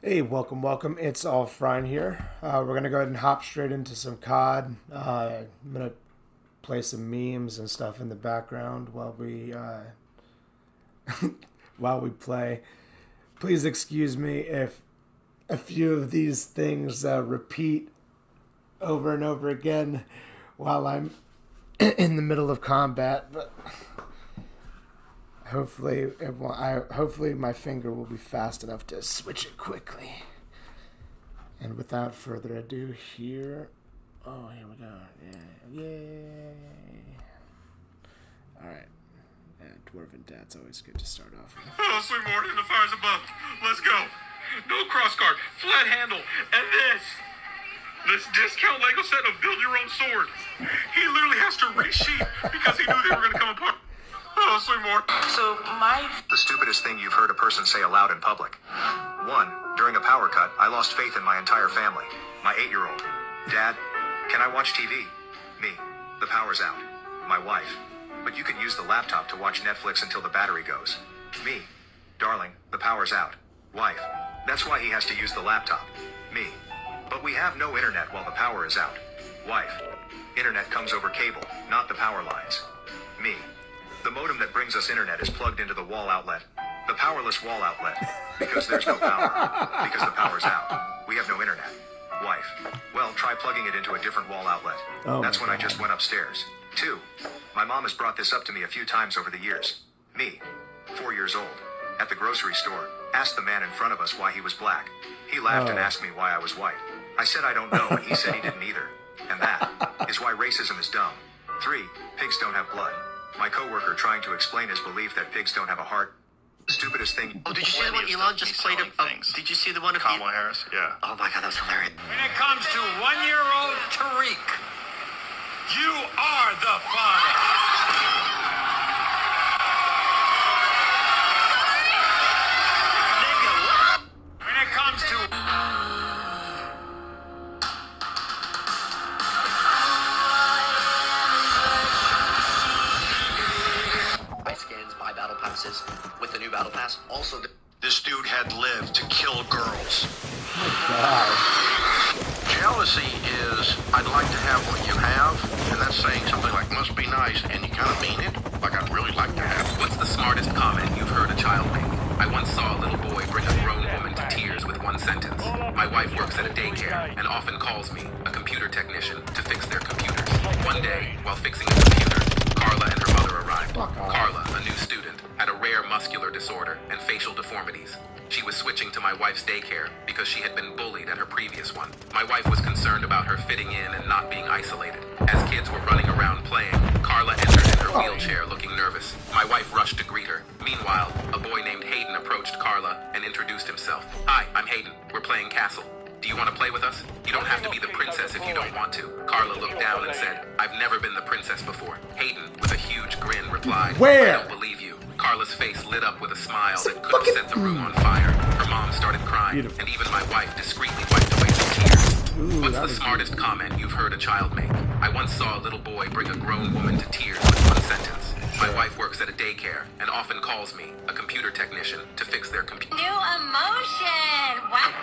Hey, welcome, welcome. It's all Frying here. We're gonna go ahead and hop straight into some COD. I'm gonna play some memes and stuff in the background while we play. Please excuse me if a few of these things repeat over and over again while I'm in the middle of combat, but hopefully my finger will be fast enough to switch it quickly. And without further ado, here. Oh, here we go. Yeah. Yay. Alright. Dwarven Dad's always good to start off with. Oh, sweet morning, the fire's above. Let's go. No crossguard, flat handle, and this discount Lego set of build your own sword. He literally has to resheet because he knew they were going to come apart. Oh, sweet morning. The stupidest thing you've heard a person say aloud in public. 1. During a power cut, I lost faith in my entire family. My 8-year-old. Dad, can I watch TV? Me. The power's out. My wife. But you can use the laptop to watch Netflix until the battery goes. Me. Darling, the power's out. Wife. That's why he has to use the laptop. Me. But we have no internet while the power is out. Wife. Internet comes over cable, not the power lines. Me. The modem that brings us internet is plugged into the wall outlet. The powerless wall outlet. Because there's no power. Because the power's out. We have no internet. Wife. Well, try plugging it into a different wall outlet. That's when I just went upstairs. 2. My mom has brought this up to me a few times over the years. Me. 4 years old. At the grocery store. Asked the man in front of us why he was black. He laughed and asked me why I was white. I said I don't know, and he said he didn't either. And that is why racism is dumb. 3. Pigs don't have blood. My coworker trying to explain his belief that pigs don't have a heart. Stupidest thing. Oh, did you see the one Elon just played? Did you see the one of Kamala Harris, yeah. Oh my God, that was hilarious. When it comes to 1-year-old Tariq, you are the father. When it comes to Buy skins, buy battle passes with the new battle pass. Also, This dude had lived to kill girls. God. Jealousy is, I'd like to have what you have, and that's saying something like, must be nice, and you kind of mean it, like I'd really like to have. What's the smartest comment you've heard a child make? I once saw a little boy bring a grown woman to tears with one sentence. My wife works at a daycare and often calls me, a computer technician, to fix their computers. One day, while fixing a computer, Carla and her mother arrived. Carla, a new student, had a rare muscular disorder and facial deformities. She was switching to my wife's daycare because she had been bullied at her previous one. My wife was concerned about her fitting in and not being isolated. As kids were running around playing, Carla entered in her wheelchair looking nervous. My wife rushed to greet her. Meanwhile, a boy named Hayden approached Carla and introduced himself. Hi, I'm Hayden. We're playing Castle. Do you want to play with us? You don't have to be the princess if you don't want to. Carla looked down and said, I've never been the princess before. Hayden, with a huge grin, replied, Where? I don't believe you. Carla's face lit up with a smile that could have set the room on fire. Her mom started crying, Beautiful. and even my wife discreetly wiped away some tears. Ooh, What's that the was smartest comment you've heard a child make? I once saw a little boy bring a grown woman to tears with one sentence. My wife works at a daycare and often calls me, a computer technician, to fix their computer. New emotion. Wow.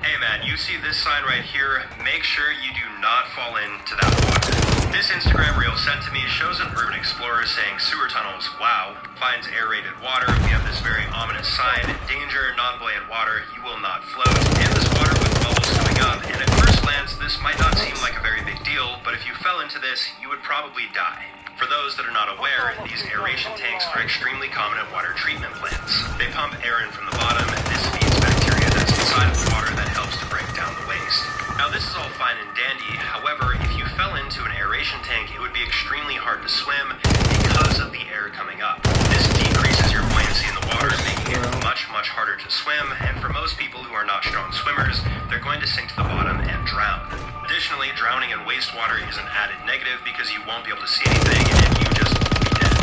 Hey man, you see this sign right here? Make sure you do not fall into that water. This Instagram reel sent to me shows an urban explorer saying sewer tunnels, wow, finds aerated water. We have this very ominous sign, danger, non-buoyant water, you will not float. And this water with bubbles coming up. And at first glance, this might not seem like a very big deal, but if you fell into this, you would probably die. For those that are not aware, these aeration tanks are extremely common at water treatment plants. They pump air in from the bottom, and this feeds bacteria that's inside of the water that helps to break down the waste. Now this is all fine and dandy, however, if you fell into an aeration tank, it would be extremely hard to swim because of the air coming up. This decreases your buoyancy in the water, making it much, much harder to swim, and for most people who are not strong swimmers, they're going to sink to the bottom and drown. Additionally, drowning in wastewater is an added negative because you won't be able to see anything and you just will be dead.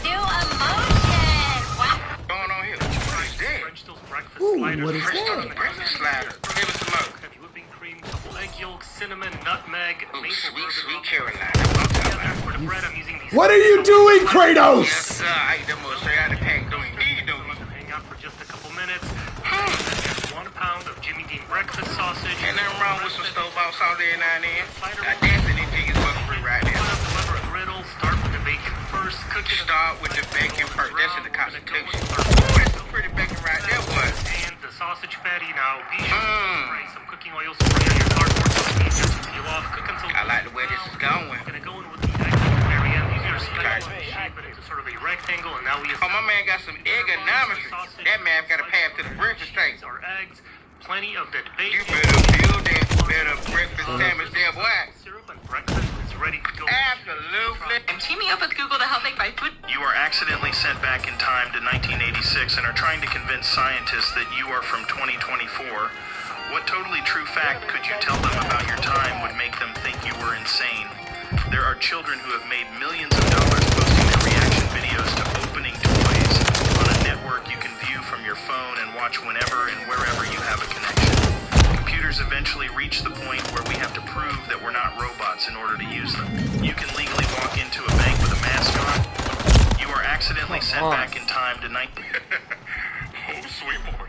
New emotion. Wow. What's going on here? What is that? French toast breakfast Ooh, sliders. what is that? Breakfast slider. Give us some more. Heavy whipping cream, couple egg yolk, cinnamon, nutmeg, Ooh, maple sweet bourbon. Carolina. That's what I'm talking Together about. for the bread, I'm using these. What are you doing, Yes, Kratos? sir. I ate them all straight out of the pack. Don't you need those? wrong with some store-bought sauce every now and then. I definitely think it's fucking free right now. Deliver a griddle. Start with the bacon first. Cook it. Start with the bacon first. That's in the Constitution. Ooh, that's some pretty bacon right there, boy. And the sausage patty. Now be sure to spray some cooking oil. Spray on your cardboard so it just peel off. Cook until. I like the way this is going. We're gonna go in with the egg at the very end. Use your spatula to shape it into sort of a rectangle, and now we have. Oh, my man got some ergonometry. That man got a path to the breakfast table. Our eggs, plenty of that You bacon. better build that better breakfast sandwich there, boy. Syrup and breakfast is ready to go. Absolutely. And teaming up with Google to help make my food. You are accidentally sent back in time to 1986 and are trying to convince scientists that you are from 2024. What totally true fact could you tell them about your time would make them think you were insane? There are children who have made millions of dollars posting their reaction videos to opening toys on a network you can view from your phone and watch whenever and wherever you have a connection. Computers eventually reach the point where we have to prove that we're not robots in order to use them. You can legally walk into a bank with a mask on. You are accidentally sent back in time to Oh, sweet Lord.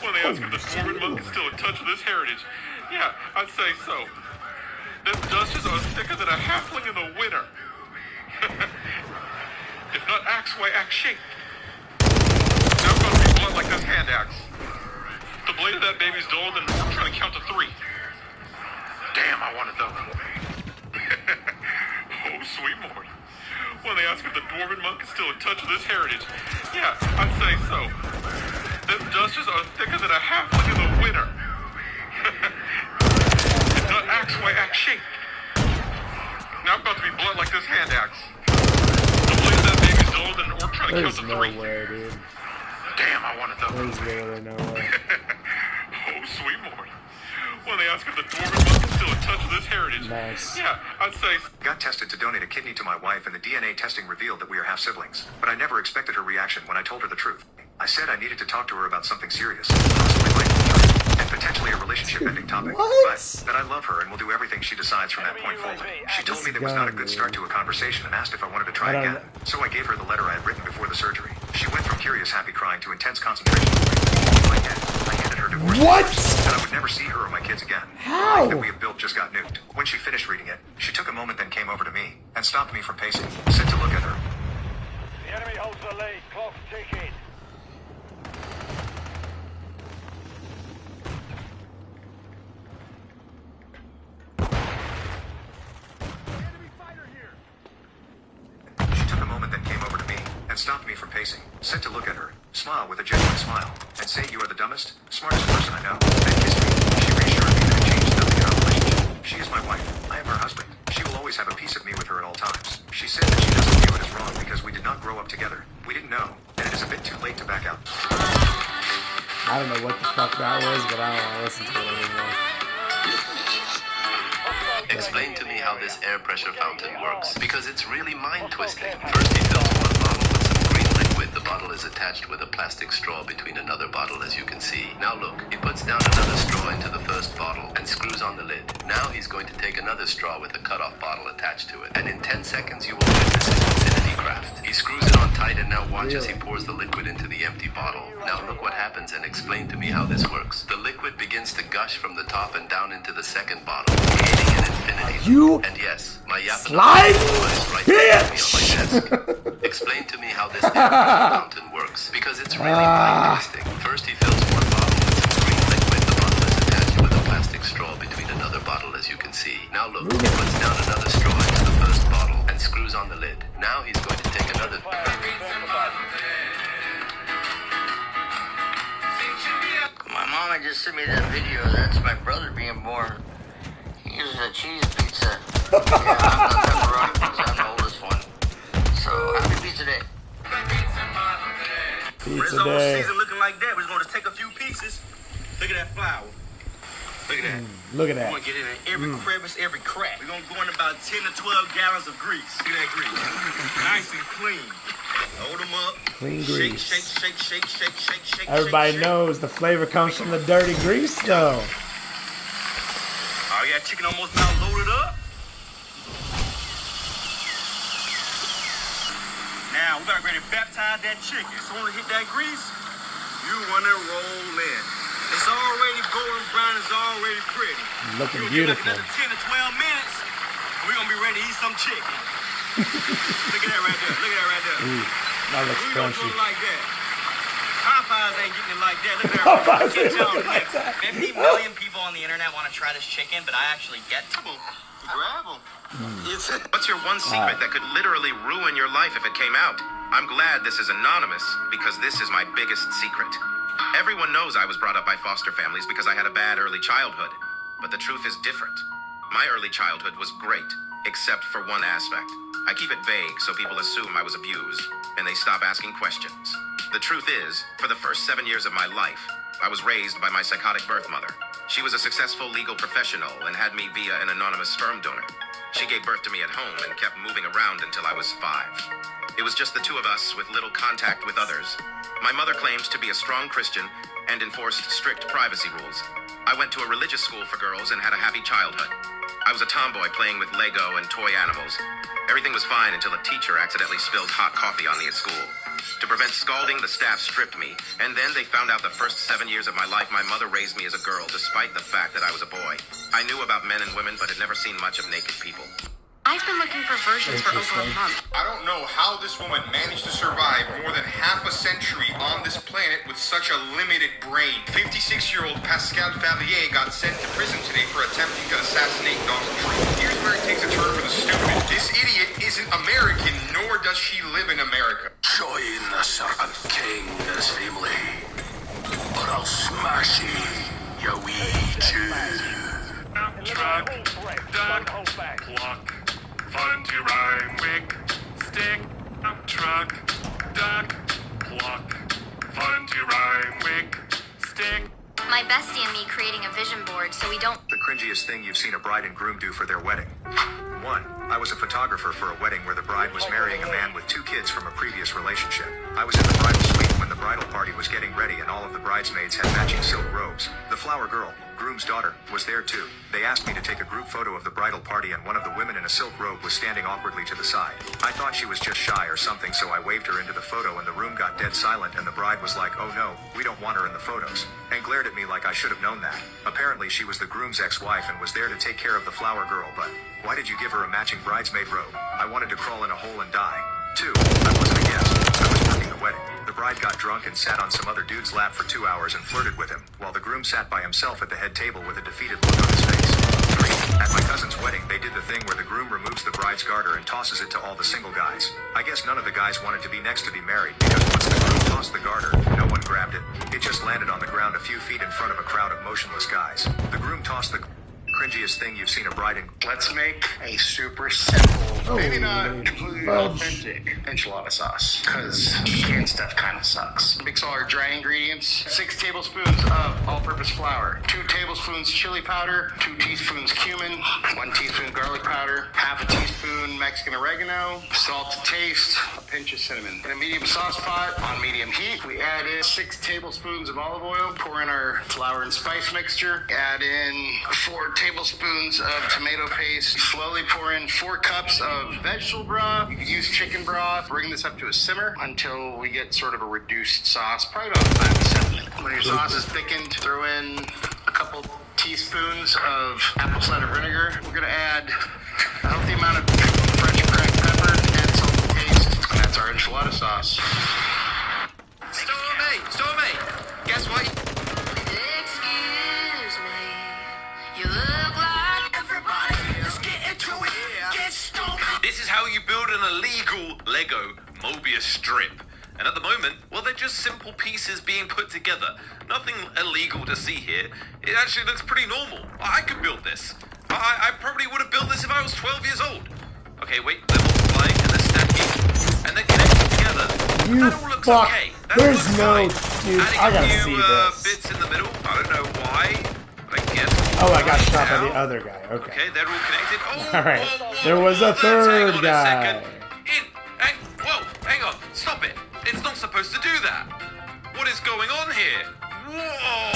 When they ask if the Dwarven monk is still in touch with his heritage, yeah, I'd say so. Them dusters are thicker than a halfling in the winter. If not axe, why axe shape? Now I'm gonna be blunt like this hand axe. The blade of that baby's duller than trying to count to 3. Damn, I wanted those. Oh, sweet Lord. When they ask if the Dwarven monk is still in touch with his heritage, yeah, I'd say so. Them dusters are thicker than a halfling in the winter. If not axe, why axe shape? Now I'm about to be blunt like this hand axe. The blade of that baby's duller than an orc trying to count There's to no 3. way, dude. Damn, I wanted those. There's literally no way. Oh, sweet Lord. When they ask if the Dwarven monk is still in touch with his heritage, Nice. yeah, I'd say Got tested to donate a kidney to my wife, and the DNA testing revealed that we are half siblings. But I never expected her reaction when I told her the truth. I said I needed to talk to her about something serious, possibly life-altering, and potentially a relationship-ending topic. What? But that I love her and will do everything she decides from that point forward. She told me that was not a good start to a conversation and asked if I wanted to try I don't again. So I gave her the letter I had written before the surgery. She went from curious, happy crying to intense concentration. I handed her divorce What? papers, and I would never see her or my kids again. How? The life that we have built just got nuked. When she finished reading it, she took a moment, then came over to me and stopped me from pacing. Said to look at her. The enemy holds the lead. Clock's ticking. She took a moment, then came over to me and stopped me from pacing. Said to look at her, smile with a genuine smile, and say you are the dumbest, smartest person I know. Then kissed me. She reassured me that it changed nothing in our relationship. She is my wife. I am her husband. She will always have a piece of me with her at all times. She said that she doesn't view it as wrong because we did not grow up together. We didn't know, and it is a bit too late to back out. I don't know what the fuck that was, but I don't want to listen to it anymore. Explain to me how this air pressure fountain works, because it's really mind-twisting. First he fills one bottle with some green liquid. The bottle is attached with a plastic straw between another bottle, as you can see. Now look, he puts down another straw into the first bottle and screws on the lid. Now he's going to take another straw with a cut-off bottle attached to it, and in 10 seconds you will witness his infinity craft. He screws it on tight and now watch as he pours the liquid into the empty bottle. Now look what happens and explain to me how this works. The liquid begins to gush from the top and down into the second bottle, creating an infinity loop. And yes, my slide is right behind me on my desk. Explain to me how this air pressure fountain works, because it's really mind-twisting. First he fills one bottle with some green liquid. The bottle is attached with a plastic straw between another bottle, as you can see. Now look, he puts down another straw into the first bottle and screws on the lid. Now he's going to take another... My mama just sent me that video. That's my brother being born. He uses a cheese pizza. Yeah, I'm not pepperoni pizza. I'm the oldest one. So, happy pizza day. Pizza Rizzo day. season looking like that. We're going to take a few pieces. Look at that flour. Look at that. Look at that. We're going to get it in every crevice, every crack. We're going to go in about 10 to 12 gallons of grease. Look at that grease. Nice and clean. Hold them up. Clean Shake, grease. shake, shake, shake, shake, shake, shake. Everybody shake, knows the flavor comes from the dirty grease, though. Oh, yeah, chicken almost about loaded up. Now, we got ready to baptize that chicken. So when we hit that grease, you want to roll in. It's already golden brown. It's already pretty. Looking beautiful. Another 10 to 12 minutes, we're gonna be ready to eat some chicken. Look at that right there. Look at that right there. Ooh, that looks We gonna do crunchy. it like that. Popeyes ain't getting it like that. Look at that. Popeyes Right ain't looking like that. 50 million people on the internet want to try this chicken, but I actually get to Grab them. What's your one secret that could literally ruin your life if it came out? I'm glad this is anonymous because this is my biggest secret. Everyone knows I was brought up by foster families because I had a bad early childhood. But the truth is different. My early childhood was great, except for one aspect. I keep it vague so people assume I was abused, and they stop asking questions. The truth is, for the first 7 years of my life, I was raised by my psychotic birth mother. She was a successful legal professional and had me via an anonymous sperm donor. She gave birth to me at home and kept moving around until I was 5. It was just the two of us with little contact with others. My mother claims to be a strong Christian and enforced strict privacy rules. I went to a religious school for girls and had a happy childhood. I was a tomboy playing with Lego and toy animals. Everything was fine until a teacher accidentally spilled hot coffee on me at school. To prevent scalding, the staff stripped me, and then they found out the first 7 years of my life my mother raised me as a girl, despite the fact that I was a boy. I knew about men and women, but had never seen much of naked people. I've been looking for versions for over a month. I don't know how this woman managed to survive more than half a century on this planet with such a limited brain. 56-year-old Pascal Favier got sent to prison today for attempting to assassinate Donald Trump. Here's where it takes a turn for the stupid. This idiot isn't American, nor does she live in America. Join the Serpent King's family, or I'll smash you wee Jew. Truck, duck, pluck, fun to rhyme, wick, stick, truck, duck, pluck, fun to rhyme, wick, stick. My bestie and me creating a vision board so we don't... The cringiest thing you've seen a bride and groom do for their wedding. 1. I was a photographer for a wedding where the bride was marrying a man with 2 kids from a previous relationship. I was in the bridal suite when the bridal party was getting ready and all of the bridesmaids had matching silk robes. The flower girl, groom's daughter, was there too. They asked me to take a group photo of the bridal party and one of the women in a silk robe was standing awkwardly to the side. I thought she was just shy or something, so I waved her into the photo and the room got dead silent and the bride was like, "Oh no, we don't want her in the photos," and glared at me like I should have known that. Apparently she was the groom's ex-wife and was there to take care of the flower girl, but why did you give her a matching bridesmaid robe? I wanted to crawl in a hole and die. 2. I wasn't a guest. I was working the wedding. The bride got drunk and sat on some other dude's lap for 2 hours and flirted with him, while the groom sat by himself at the head table with a defeated look on his face. 3. At my cousin's wedding, they did the thing where the groom removes the bride's garter and tosses it to all the single guys. I guess none of the guys wanted to be next to be married, because once the groom tossed the garter, no one grabbed it. It just landed on the ground a few feet in front of a crowd of motionless guys. The groom tossed the cringiest thing you've seen a bride in. Let's make a super simple, maybe not completely authentic enchilada sauce, because canned stuff kind of sucks. Mix all our dry ingredients, 6 tablespoons of all-purpose flour, 2 tablespoons chili powder, 2 teaspoons cumin, 1 teaspoon garlic powder, half a teaspoon Mexican oregano, salt to taste, a pinch of cinnamon. In a medium sauce pot on medium heat, we add in 6 tablespoons of olive oil, pour in our flour and spice mixture, add in 4 tablespoons of tomato paste. Slowly pour in 4 cups of vegetable broth. You could use chicken broth. Bring this up to a simmer until we get sort of a reduced sauce, probably about 5 to 7 minutes. When your sauce is thickened, throw in a couple teaspoons of apple cider vinegar. We're going to add a healthy amount of fresh cracked pepper and salt to taste. And that's our enchilada sauce. Stormy, guess what? Excuse me. You look like everybody. Let's get into it. Get stoned. This is how you build an illegal Lego Mobius strip. And at the moment, well, they're just simple pieces being put together. Nothing illegal to see here. It actually looks pretty normal. I could build this. I probably would have built this if I was 12 years old. Okay, wait, they're multiplying and they're stacking and they're connected together. You that all looks fuck. okay. That There's looks no... fine. Dude, Adding I gotta a see few this. bits in the middle. I don't know why. I guess. Oh, I got shot by the other guy. Okay. Okay, they're all connected. Oh, Alright. whoa, There was a let's hang third on a guy. second. Whoa, hang on. Stop it. It's not supposed to do that. What is going on here? Whoa!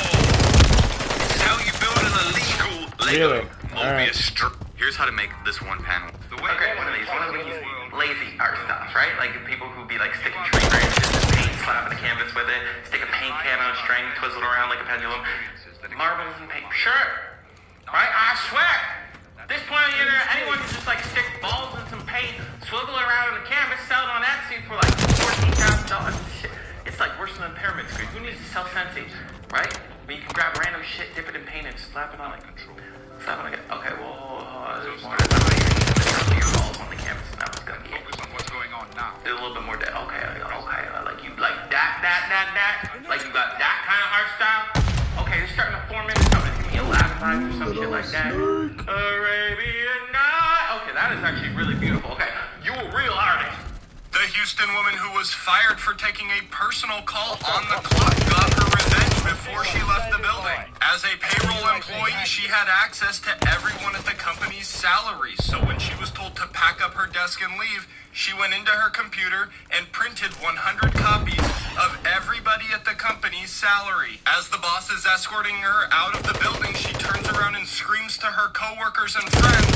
This is how you build an illegal Lego Mobius strip. Here's how to make this one panel. The way Okay, one of these lazy art stuff, right? Like people who be like sticking tree branches and paint slapping the canvas with it, stick a paint can on a string, twizzle it around like a pendulum. Marbles and paint. Sure. Right? I swear. At this point on the internet, anyone can just like stick balls in some paint, swivel it around on the canvas, sell it on Etsy for like $14,000. Shit. It's like worse than a pyramid scheme. Who needs to sell Scentsy? Right? Where you can grab random shit, dip it in paint, and slap it on it. Slap it on it. Okay, well, there's more. Your balls on the canvas. Now it's gonna get. Focus on what's going on now. A little bit more. Okay. Like you like that. Like you got that kind of art style. Okay, you're starting to form into something. Give me a laugh line or some shit like that. Arabian Night. Okay, that is actually really beautiful. Okay, you a real artist. The Houston woman who was fired for taking a personal call on the clock got her revenge before she left the building. As a payroll employee, she had access to everyone at the company's salaries. So when she was told to pack up her desk and leave, she went into her computer and printed 100 copies of everybody at the company's salary. As the boss is escorting her out of the building, she turns around and screams to her coworkers and friends,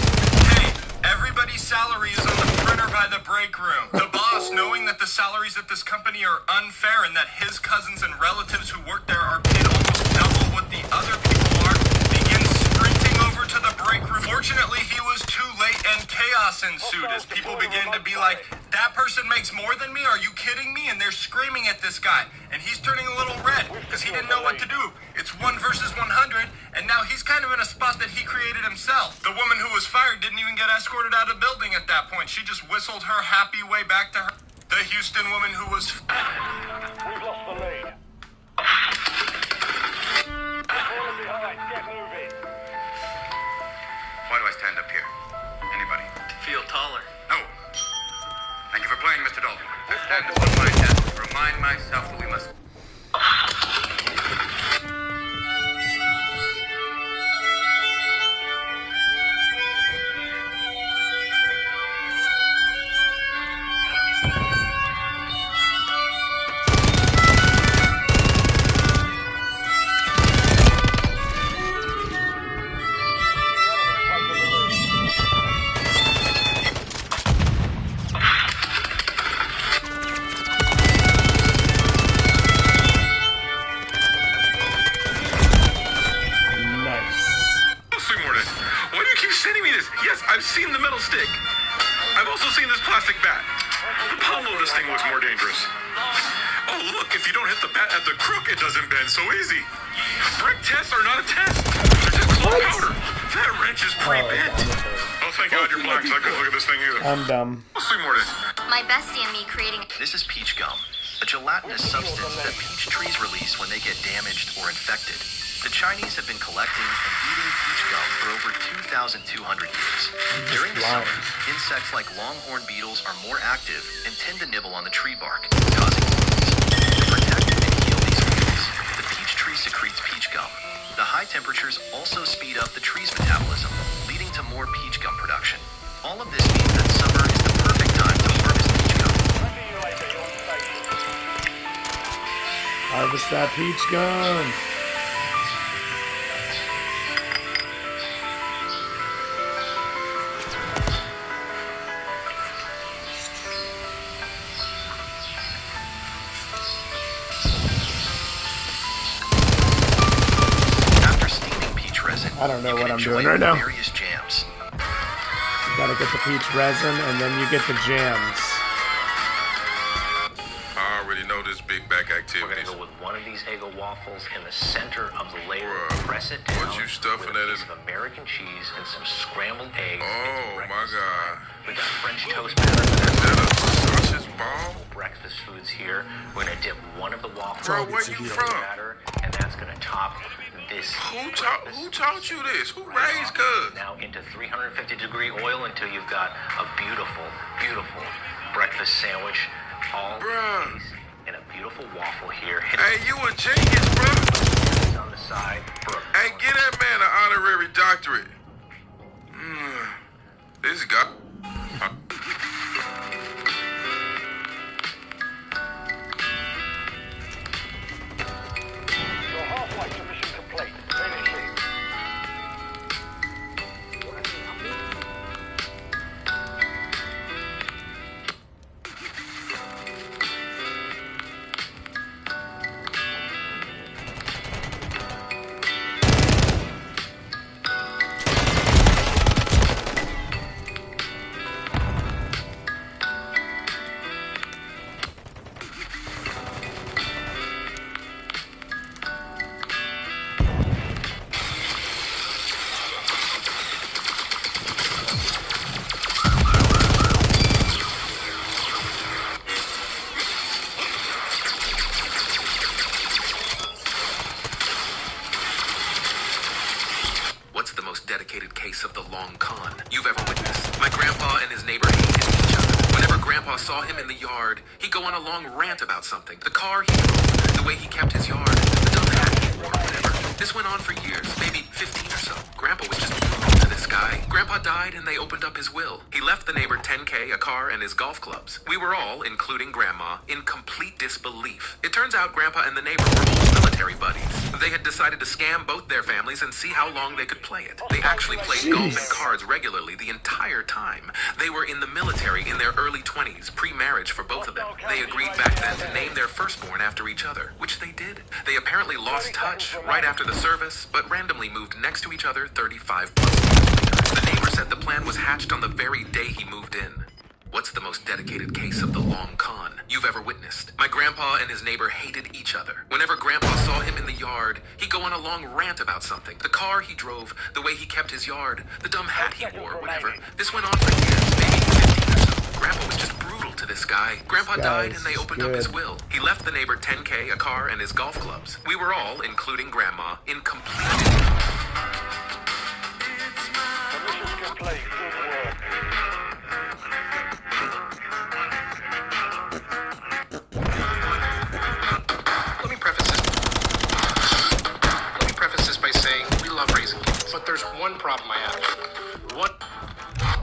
"Hey, everybody's salary is on the printer by the break room." The boss, knowing that the salaries at this company are unfair and that his cousins and relatives who work there are paid almost double what the other people are, begins sprinting over to the break room. Fortunately, he was too late and chaos ensued as people began to be like, "That person makes more than me? Are you kidding me?" And they're screaming at this guy. And he's turning a little red because he didn't know what to do. It's 1 versus 100, and now he's kind of in a spot that he created himself. The woman who was fired didn't even get escorted out of the building at that point. She just whistled her happy way back to her. The Houston woman who was... We've lost the lead. Get moving. Why do I stand up here? Anybody? Feel taller. No. Thank you for playing, Mr. Dalton. I stand upon my desk to remind myself that we must... I've seen the metal stick. I've also seen this plastic bat. The palm of this thing looks more dangerous. Oh, look, if you don't hit the bat at the crook, it doesn't bend so easy. Brick tests are not a test. They're just clone powder. That wrench is pre-bent. Oh, thank God you're black, so I couldn't look at this thing either. I'm dumb. Let's see more of this. My bestie and me creating... This is peach gum, a gelatinous substance that peach trees release when they get damaged or infected. The Chinese have been collecting and eating peach gum for over 2,200 years. During the summer, insects like longhorn beetles are more active and tend to nibble on the tree bark, causing wounds. To protect and heal these wounds, the peach tree secretes peach gum. The high temperatures also speed up the tree's metabolism, leading to more peach gum production. All of this means that summer is the perfect time to harvest peach gum. Harvest that peach gum. I don't know what I'm doing right now. Various jams. You gotta get the peach resin and then you get the jams. I already know this big back activity. We're gonna go with one of these Eggo waffles in the center of the layer. Press it down. What you stuffing with a that piece in? of American cheese and some scrambled eggs. Oh my God! We got French toast batter. Is that a sausage ball? Breakfast foods here. We're gonna dip one of the waffles Bro, in where the you from? batter, and that's gonna top this. Who taught you this? Who raised cuz? Now into 350-degree oil until you've got a beautiful, beautiful breakfast sandwich. All in a beautiful waffle here. Hey, you a genius, bro. On the side for a hey, get that man an honorary doctorate. This guy. You're halfway to mission complete. Finish it. case of the long con you've ever witnessed. My grandpa and his neighbor hated each other. Whenever Grandpa saw him in the yard, he'd go on a long rant about something. The car he drove, the way he kept his yard, the dumb hat he wore, whatever. This went on for years, maybe 15 or so. Grandpa was just brutal to this guy. Grandpa died and they opened up his will. He left the neighbor $10K, a car, and his golf clubs. We were all, including Grandma, in complete disbelief. It turns out Grandpa and the neighbor were old military buddies. They had decided to scam both their families and see how long they could play it. They actually played golf and cards regularly the entire time. They were in the military in their early 20s, pre-marriage for both of them. They agreed back then to name their firstborn after each other, which they did. They apparently lost touch right after the service, but randomly moved next to each other 35 plus years later. The neighbor said the plan was hatched on the very day he moved in. What's the most dedicated case of the long con you've ever witnessed? My grandpa and his neighbor hated each other. Whenever Grandpa saw him in the yard, he'd go on a long rant about something. The car he drove, the way he kept his yard, the dumb hat he wore, whatever. This went on for years, maybe 15 or so. Grandpa was just brutal to this guy. Grandpa died and they opened up his will. He left the neighbor $10K, a car, and his golf clubs. We were all, including Grandma, in complete... Mission complete. Good work. Let me preface this by saying we love raising kids, but there's one problem I have. What?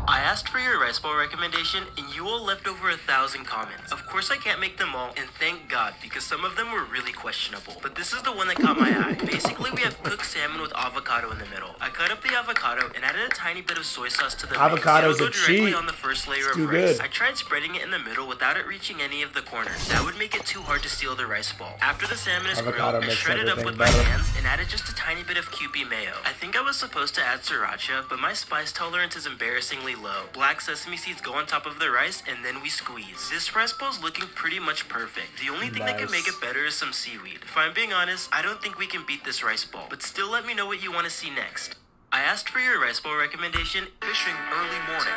I asked for your rice bowl recommendation, and you all left over 1,000 comments. Of course, I can't make them all, and thank God, because some of them were really questionable. But this is the one that caught my eye. Basically, we have cooked salmon with avocado in the middle. I cut up the avocado and added a tiny bit of soy sauce to the Avocado's mix. a cheat. On the first layer It's of too rice. good. I tried spreading it in the middle without it reaching any of the corners. That would make it too hard to steal the rice ball. After the salmon is Avocado grilled, I makes shredded up everything with better. my hands and added just a tiny bit of Kewpie mayo. I think I was supposed to add sriracha, but my spice tolerance is embarrassingly low. Black sesame seeds go on top of the rice, and then we squeeze. This rice bowl's looking pretty much perfect. The only thing that can make it better is some seaweed. If I'm being honest, I don't think we can beat this rice bowl, but still let me know what you want to see next. I asked for your rice bowl recommendation. Fishing early morning.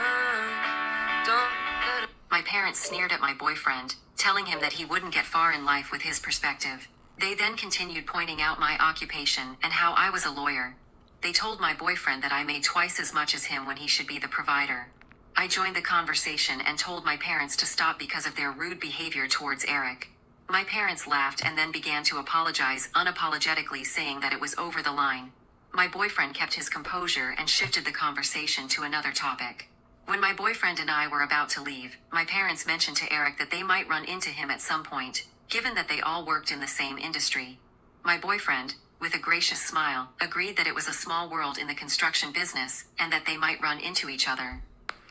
My parents sneered at my boyfriend, telling him that he wouldn't get far in life with his perspective. They then continued pointing out my occupation and how I was a lawyer. They told my boyfriend that I made twice as much as him when he should be the provider. I joined the conversation and told my parents to stop because of their rude behavior towards Eric. My parents laughed and then began to apologize, unapologetically saying that it was over the line. My boyfriend kept his composure and shifted the conversation to another topic. When my boyfriend and I were about to leave, my parents mentioned to Eric that they might run into him at some point, given that they all worked in the same industry. My boyfriend, with a gracious smile, agreed that it was a small world in the construction business, and that they might run into each other.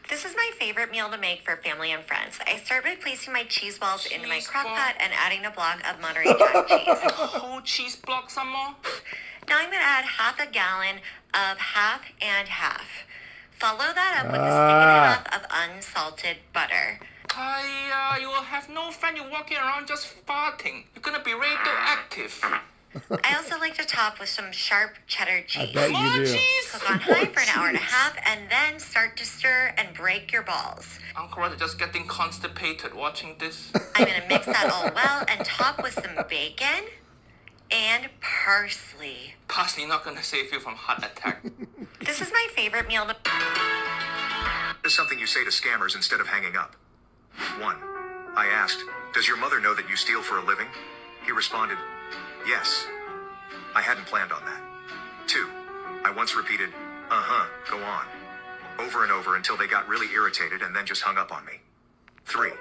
This is my favorite meal to make for family and friends. I start by placing my cheese balls into my crock pot and adding a block of Monterey Jack cheese. Whole cheese block some more? Now I'm going to add half a gallon of half and half. Follow that up with a stick and a half of unsalted butter. You will have no fun. You're walking around just farting. You're going to be radioactive. I also like to top with some sharp cheddar cheese. I bet you do. Cook on high for an hour and a half and then start to stir and break your balls. Uncle Rod is just getting constipated watching this. I'm going to mix that all well and top with some bacon and parsley. Parsley not going to save you from heart attack. This is my favorite meal to... This is something you say to scammers instead of hanging up. 1. I asked, does your mother know that you steal for a living? He responded, yes. I hadn't planned on that. 2. I once repeated, go on, over and over until they got really irritated and then just hung up on me. 3.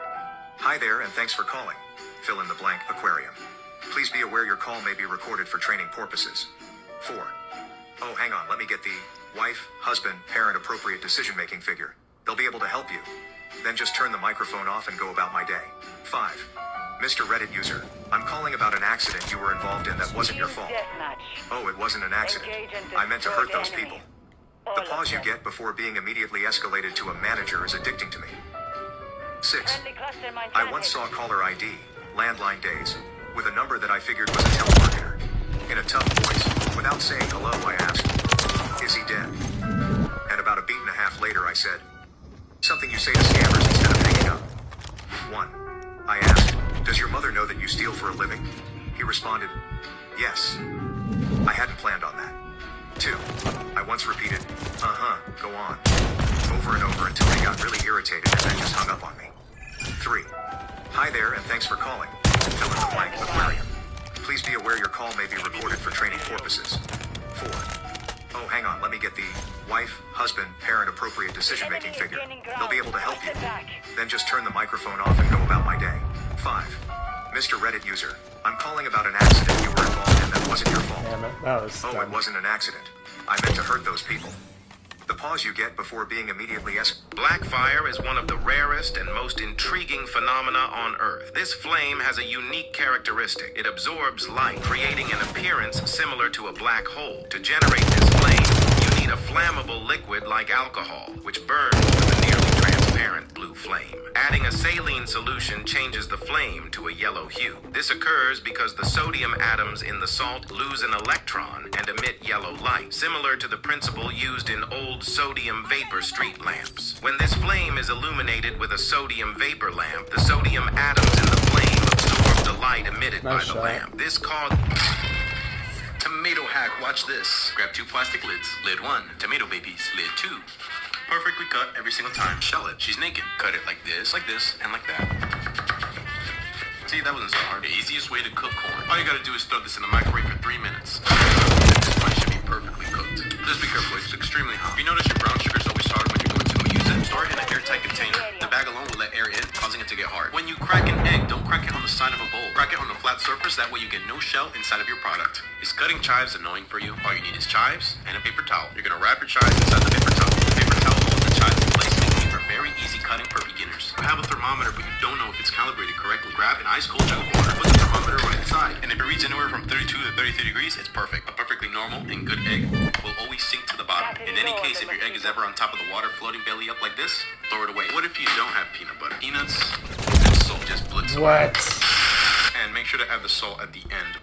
Hi there and thanks for calling. Fill in the blank aquarium. Please be aware your call may be recorded for training purposes. 4. Oh, hang on, let me get the wife, husband, parent appropriate decision-making figure. They'll be able to help you. Then just turn the microphone off and go about my day. 5. Mr. Reddit user, I'm calling about an accident you were involved in that wasn't your fault. Oh, it wasn't an accident. I meant to hurt those people. The pause you get before being immediately escalated to a manager is addicting to me. 6. I once saw caller ID, landline days, with a number that I figured was a telemarketer. In a tough voice, without saying hello, I asked, is he dead? And about a beat and a half later, I said, something you say to scammers instead of hanging up. 1. I asked, does your mother know that you steal for a living? He responded, yes. I hadn't planned on that. 2. I once repeated, go on, over and over until they got really irritated and then just hung up on me. 3. Hi there and thanks for calling. Fill in the blank aquarium. Please be aware your call may be recorded for training purposes. 4. Oh, hang on, let me get the wife, husband, parent appropriate decision-making figure. They'll be able to help you. Then just turn the microphone off and go about my day. 5. Mr. Reddit user, I'm calling about an accident you were involved in that wasn't your fault. Damn it, that was dumb. It wasn't an accident. I meant to hurt those people. The pause you get before being immediately Black fire is one of the rarest and most intriguing phenomena on Earth. This flame has a unique characteristic. It absorbs light, creating an appearance similar to a black hole. To generate this flame, you need a flammable liquid like alcohol, which burns with a nearly transparent blue flame. Adding a saline solution changes the flame to a yellow hue. This occurs because the sodium atoms in the salt lose an electron and emit yellow light, similar to the principle used in old sodium vapor street lamps. When this flame is illuminated with a sodium vapor lamp, the sodium atoms in the flame absorb the light emitted by the lamp. This causes... Tomato hack, watch this. Grab 2 plastic lids. Lid 1, tomato babies. Lid 2. Perfectly cut every single time. Shell it. She's naked. Cut it like this, and like that. See, that wasn't so hard. The easiest way to cook corn. All you gotta do is throw this in the microwave for 3 minutes. This one should be perfectly cooked. Just be careful, it's extremely hot. If you notice your brown sugar is always hard when you're going to go use it, store it in an airtight container. The bag alone will let air in, causing it to get hard. When you crack an egg, don't crack it on the side of a bowl. Crack it on a flat surface, that way you get no shell inside of your product. Is cutting chives annoying for you? All you need is chives and a paper towel. You're gonna wrap your chives inside the paper towel. The paper towel holds the chives in place, making for very easy cutting for beginners. You have a thermometer, but you don't know if it's calibrated correctly. Grab an ice cold jug of water, put the thermometer right inside, and if it reads anywhere from 32 to 33 degrees, it's perfect. A perfectly normal and good egg will always sink to the bottom. In any case, if your egg is ever on top of the water floating belly up like this, throw it away. What if you don't have peanut butter? Peanuts and salt, just blitz. What? And make sure to add the salt at the end.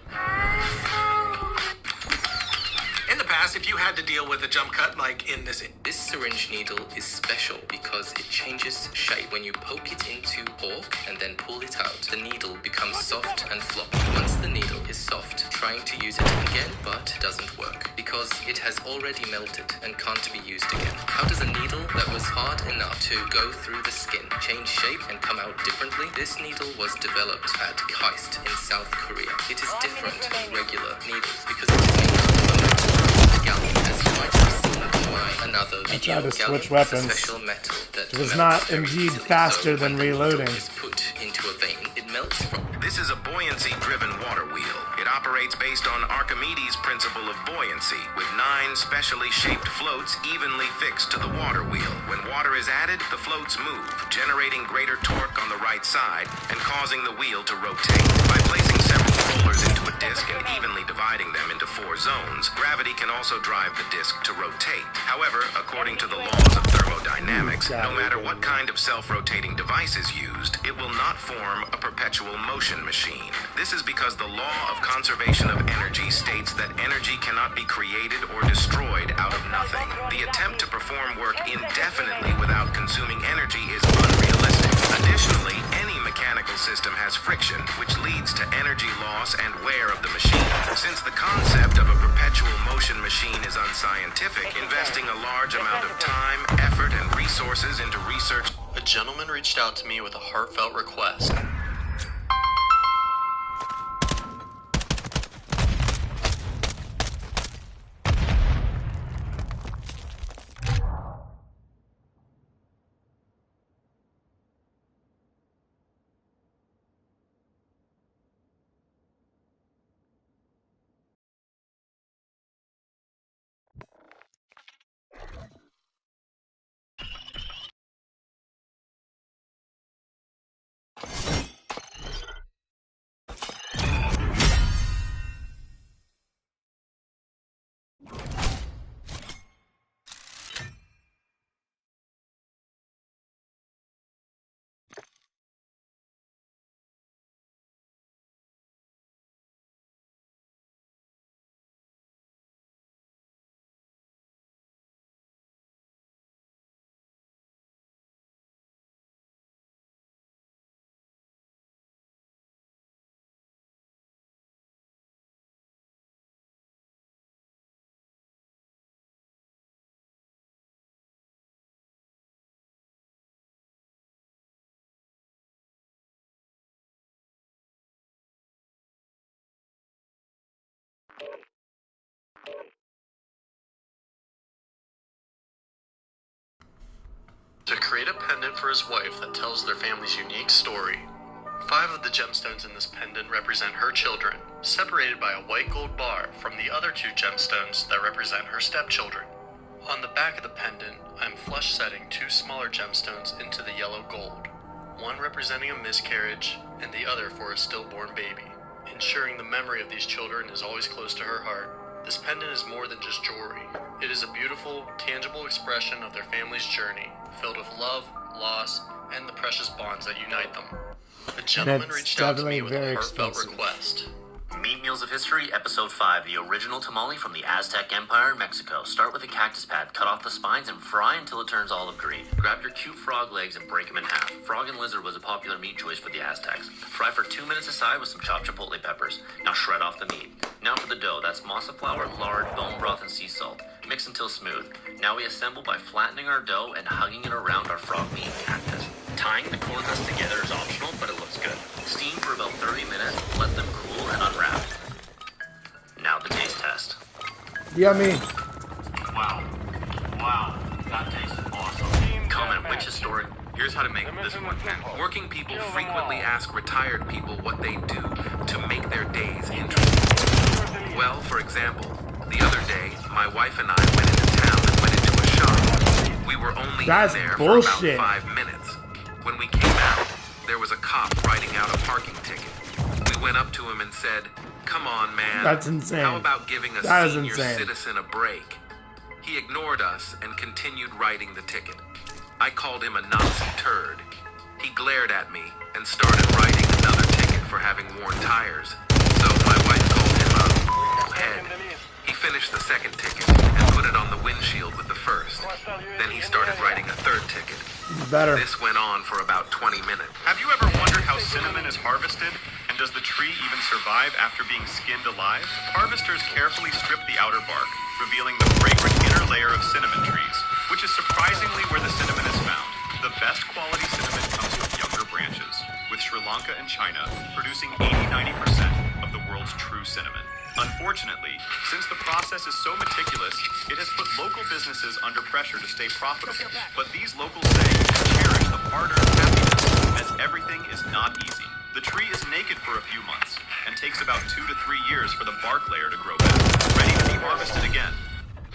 In the past, if you had to deal with a jump cut like in this syringe needle is special because it changes shape. When you poke it into pork and then pull it out, the needle becomes soft and floppy. Once the needle is soft, trying to use it again but doesn't work because it has already melted and can't be used again. How does a needle that was hard enough to go through the skin change shape and come out differently? This needle was developed at KAIST in South Korea. It is different than regular needles because it is made of a metal. The gallon, as you might have seen by another I video, tried to switch gallon is a weapons. special metal that It was melts not very indeed easily. faster So than when the needle reloading. is put into a vein, it melts from. This is a buoyancy-driven water wheel. It operates based on Archimedes' principle of buoyancy, with 9 specially shaped floats evenly fixed to the water wheel. When water is added, the floats move, generating greater torque on the right side and causing the wheel to rotate. By placing several rollers into a disc and evenly dividing them into 4 zones, gravity can also drive the disc to rotate. However, according to the laws of thermodynamics, no matter what kind of self-rotating device is used, it will not form a perpetual motion machine. This is because the law of conservation of energy states that energy cannot be created or destroyed out of nothing. The attempt to perform work indefinitely without consuming energy is unrealistic. Additionally, any mechanical system has friction, which leads to energy loss and wear of the machine. Since the concept of a perpetual motion machine is unscientific, investing a large amount of time, effort, and resources into research. A gentleman reached out to me with a heartfelt request. create a pendant for his wife that tells their family's unique story. 5 of the gemstones in this pendant represent her children, separated by a white gold bar from the other 2 gemstones that represent her stepchildren. On the back of the pendant, I'm flush setting 2 smaller gemstones into the yellow gold, one representing a miscarriage and the other for a stillborn baby, ensuring the memory of these children is always close to her heart. This pendant is more than just jewelry. It is a beautiful, tangible expression of their family's journey, filled with love, loss, and the precious bonds that unite them. The gentleman reached out to me with a heartfelt request. Meat Meals of History, Episode 5, the original tamale from the Aztec Empire in Mexico. Start with a cactus pad, cut off the spines, and fry until it turns olive green. Grab your cute frog legs and break them in half. Frog and lizard was a popular meat choice for the Aztecs. Fry for 2 minutes aside with some chopped chipotle peppers. Now shred off the meat. Now for the dough. That's masa flour, lard, bone broth, and sea salt. Mix until smooth. Now we assemble by flattening our dough and hugging it around our frog meat cactus. Tying the corn husks together is optional, but it looks good. Steam for about 30 minutes, let them cool, and unwrap. Now the taste test. Yummy. Wow. Wow. That tastes awesome. Comment which historic... Here's how to make this one. Working people frequently ask retired people what they do to make their days interesting. Well, for example, the other day, my wife and I went into town and went into a shop. We were only in there for about 5 minutes. When we came out, there was a cop writing out a parking ticket. We went up to him and said, "Come on, man. That's insane. How about giving a senior citizen a break?" He ignored us and continued writing the ticket. I called him a Nazi turd. He glared at me and started writing another ticket for having worn tires. So my wife called him a head. He finished the second ticket and put it on the windshield with the first. Then he started writing a third ticket. Better. This went on for about 20 minutes. Have you ever wondered how cinnamon is harvested? And does the tree even survive after being skinned alive? Harvesters carefully strip the outer bark, revealing the fragrant inner layer of cinnamon trees, which is surprisingly where the cinnamon is found. The best quality cinnamon comes from younger branches, with Sri Lanka and China producing 80-90% of the world's true cinnamon. Unfortunately, since the process is so meticulous, it has put local businesses under pressure to stay profitable. But these locals say cherish the hard-earned happiness, as everything is not easy. The tree is naked for a few months, and takes about 2 to 3 years for the bark layer to grow back, ready to be harvested again.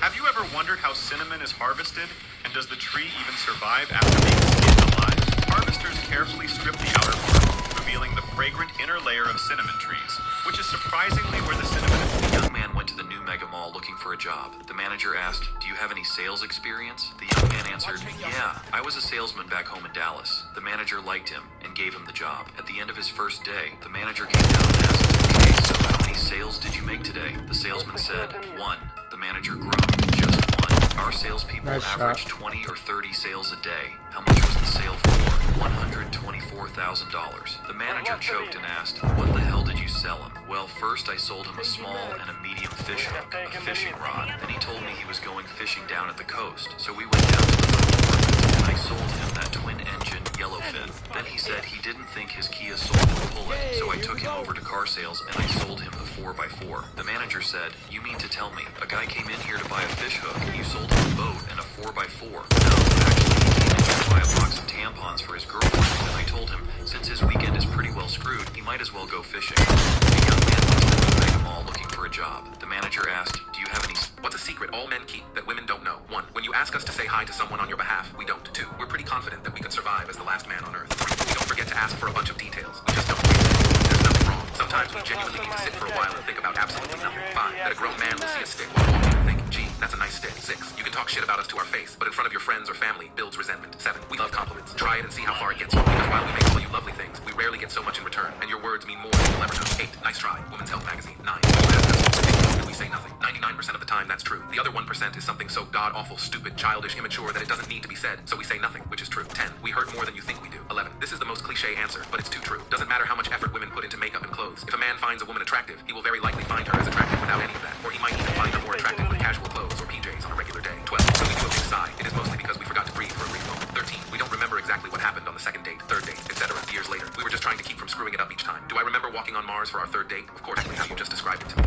Have you ever wondered how cinnamon is harvested? And does the tree even survive after being skinned alive? Harvesters carefully strip the outer bark, revealing the fragrant inner layer of cinnamon trees, which is surprisingly where the cinnamon is. A young man went to the new mega mall looking for a job. The manager asked, "Do you have any sales experience?" The young man answered, "Yeah, I was a salesman back home in Dallas." The manager liked him and gave him the job. At the end of his first day, the manager came down and asked, "Okay, so how many sales did you make today?" The salesman said, "1." The manager groaned, "Just 1? Our salespeople average 20 or 30 sales a day. How much was the sale for?" $124,000. The manager choked and asked, "What the hell did you sell him?" "Well, first I sold him a small and a medium fish hook, a fishing rod. Then he told me he was going fishing down at the coast. So we went down to the apartment and I sold him that twin-engine yellowfin. Then he said he didn't think his Kia Soul would pull it, so I took him over to car sales and I sold him the 4x4. The manager said, "You mean to tell me a guy came in here to buy a fish hook and you sold him a boat and a 4x4? No, actually he came in here to buy a box of tampons for his girlfriend, and I told him since his weekend is pretty well screwed, he might as well go fishing." The young man went to the mega mall looking for a job. The manager asked, "Do you have any... What's a secret all men keep that women don't know?" 1. When you ask us to say hi to someone on your behalf, we don't. 2. We're pretty confident that we could survive as the last man on earth. 3. We don't forget to ask for a bunch of details. We just don't. There's nothing wrong. Sometimes we genuinely need to sit for a while and think about absolutely nothing. 5. That a grown man will see a stick while walking and think, "Gee, that's a nice stick." 6. You can talk shit about us to our face, but in front of your friends or family builds resentment. 7. We love compliments. Try it and see how far it gets you, because while we may call you lovely things, we rarely get so much in return, and your words mean more than you'll ever know. 8. Nice try. Women's Health Magazine. 9. When you ask us what we think, we say nothing. 99% of the time, that's true. The other 1% is something so god-awful, stupid, childish, immature that it doesn't need to be said, so we say nothing, which is true. 10. We hurt more than you think we do. 11. This is the most cliche answer, but it's too true. Doesn't matter how much effort women put into makeup and clothes. If a man finds a woman attractive, he will very likely find her as attractive without any of that, or he might even find her more attractive with casual clothes or PJs on a regular day. 12. When we do a big sigh, it is mostly because we forgot to breathe for a brief moment. 13. We don't remember exactly what happened on the second date, third date, etc. years later. We were just trying to keep from screwing it up each time. Do I remember walking on Mars for our third date? Of course, how you just described it to me.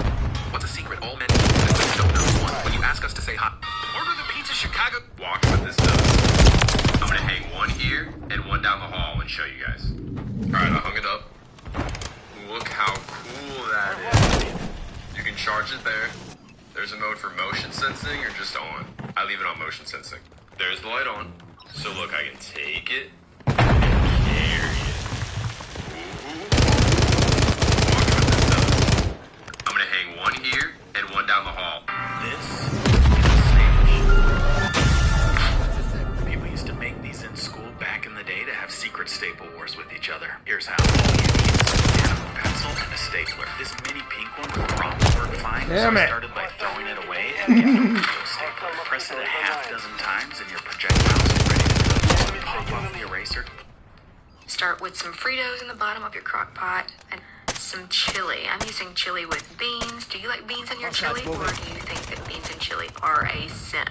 What's a secret all men that women don't know? 1. When you ask us to say hi. Order the pizza Chicago. Walk with this stuff. I'm gonna hang one here and one down the hall and show you guys. Alright, I hung it up. Look how cool that is. You can charge it there. There's a mode for motion sensing or just on. I leave it on motion sensing. There's the light on. So look, I can take it and carry it. Ooh. Watch what this does. I'm gonna hang one here and one down the hall. People used to make these in school back in the day to have secret staple wars with each other. Here's how. All you need is a pencil and a stapler. This mini pink one will probably work fine. Damn it. I started by throwing it away and getting a real stapler. Press it a half dozen times and your projectiles are ready to go. Pop off the eraser. Start with some Fritos in the bottom of your crock pot and some chili. I'm using chili with beans. Do you like beans in your chili, or do you think that beans and chili are a sin?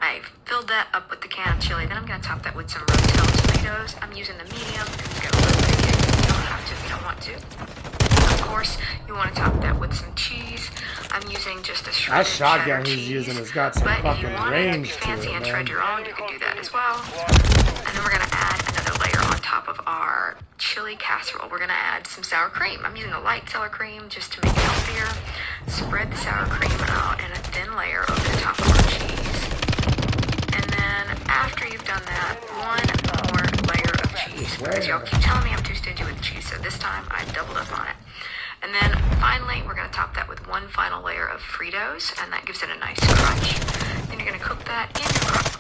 I've filled that up with the can of chili. Then I'm going to top that with some Rotel tomatoes. I'm using the medium because it's got a little bit of kick. You don't have to if you don't want to. Of course, you want to top that with some cheese. I'm using just a shredded That shotgun cheddar he's cheese. using has got some But if fucking you want range to to fancy it, and shred man. your own, you can do that as well. And then we're going to add another layer on top of our chili casserole. We're going to add some sour cream. I'm using a light sour cream just to make it healthier. Spread the sour cream out in a thin layer over the top of our cheese. And then after you've done that, one more layer of cheese. Because y'all keep telling me I'm too stingy with the cheese, so this time I doubled up on it. And then finally, we're going to top that with one final layer of Fritos, and that gives it a nice crunch. Then you're going to cook that in your crock.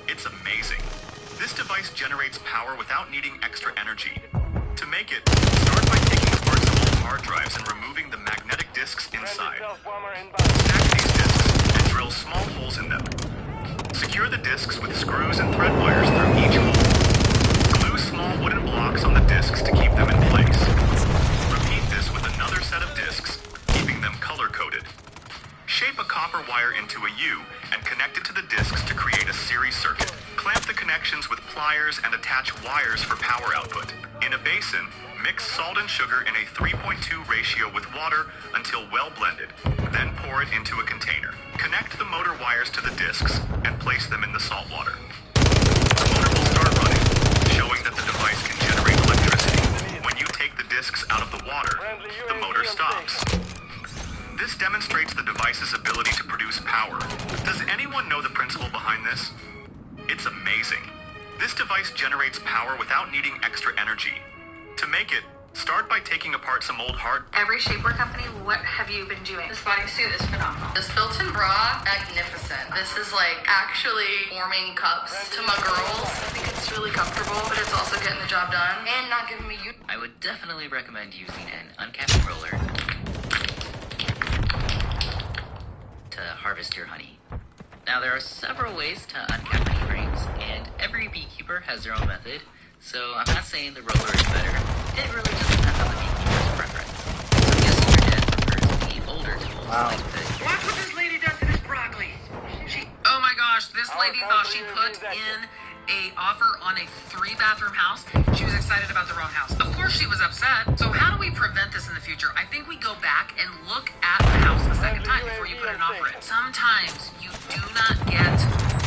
It's amazing. This device generates power without needing extra energy. To make it, start by taking apart some old hard drives and removing the magnetic discs inside. Stack these discs and drill small holes in them. Secure the discs with screws and thread wires through each hole. Glue small wooden blocks on the discs to keep them in place. Repeat this with another set of discs, keeping them color-coded. Shape a copper wire into a U and connect it to the discs to create a series circuit. Clamp the connections with pliers and attach wires for power output. In a basin, mix salt and sugar in a 3:2 ratio with water until well blended. Then pour it into a container. Connect the motor wires to the discs and place them in the salt water. The motor will start running, showing that the device can generate electricity. When you take the discs out of the water, the motor stops. This demonstrates the device's ability to produce power. Does anyone know the principle behind this? It's amazing. This device generates power without needing extra energy. To make it, start by taking apart some old hard... Every shapewear company, what have you been doing? This bodysuit is phenomenal. This built-in bra, magnificent. This is like actually forming cups to my girls. I think it's really comfortable, but it's also getting the job done and not giving me... I would definitely recommend using an uncapped roller to harvest your honey. Now, there are several ways to uncap honey frames, and every beekeeper has their own method, so I'm not saying the roller is better. It really just depends on the beekeeper's preference. I'm guessing your dad prefers the older tools like the... Watch what this lady does to this broccoli. Oh my gosh, this lady thought she put in a offer on a 3-bathroom house. She was excited about the wrong house. Of course she was upset. So how do we prevent this in the future? I think we go back and look at the house the second time before you put an offer in. Sometimes you do not get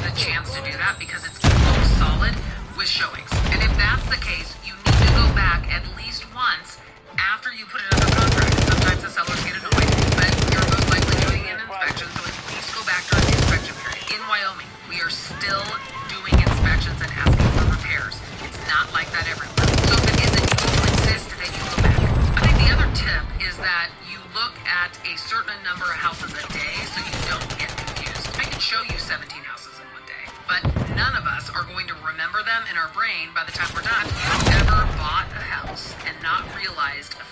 the chance to do that because it's so solid with showings. And if that's the case, you need to go back at least once after you put it under contract. Sometimes the sellers get annoyed, but you're most likely doing an inspection, so at least go back during the inspection period. In Wyoming, we are still doing inspections and asking for repairs. It's not like that everywhere. So if it isn't, you will insist that you go back. I think the other tip is that you look at a certain number of houses a day so you don't get confused. I can show you 17 houses in one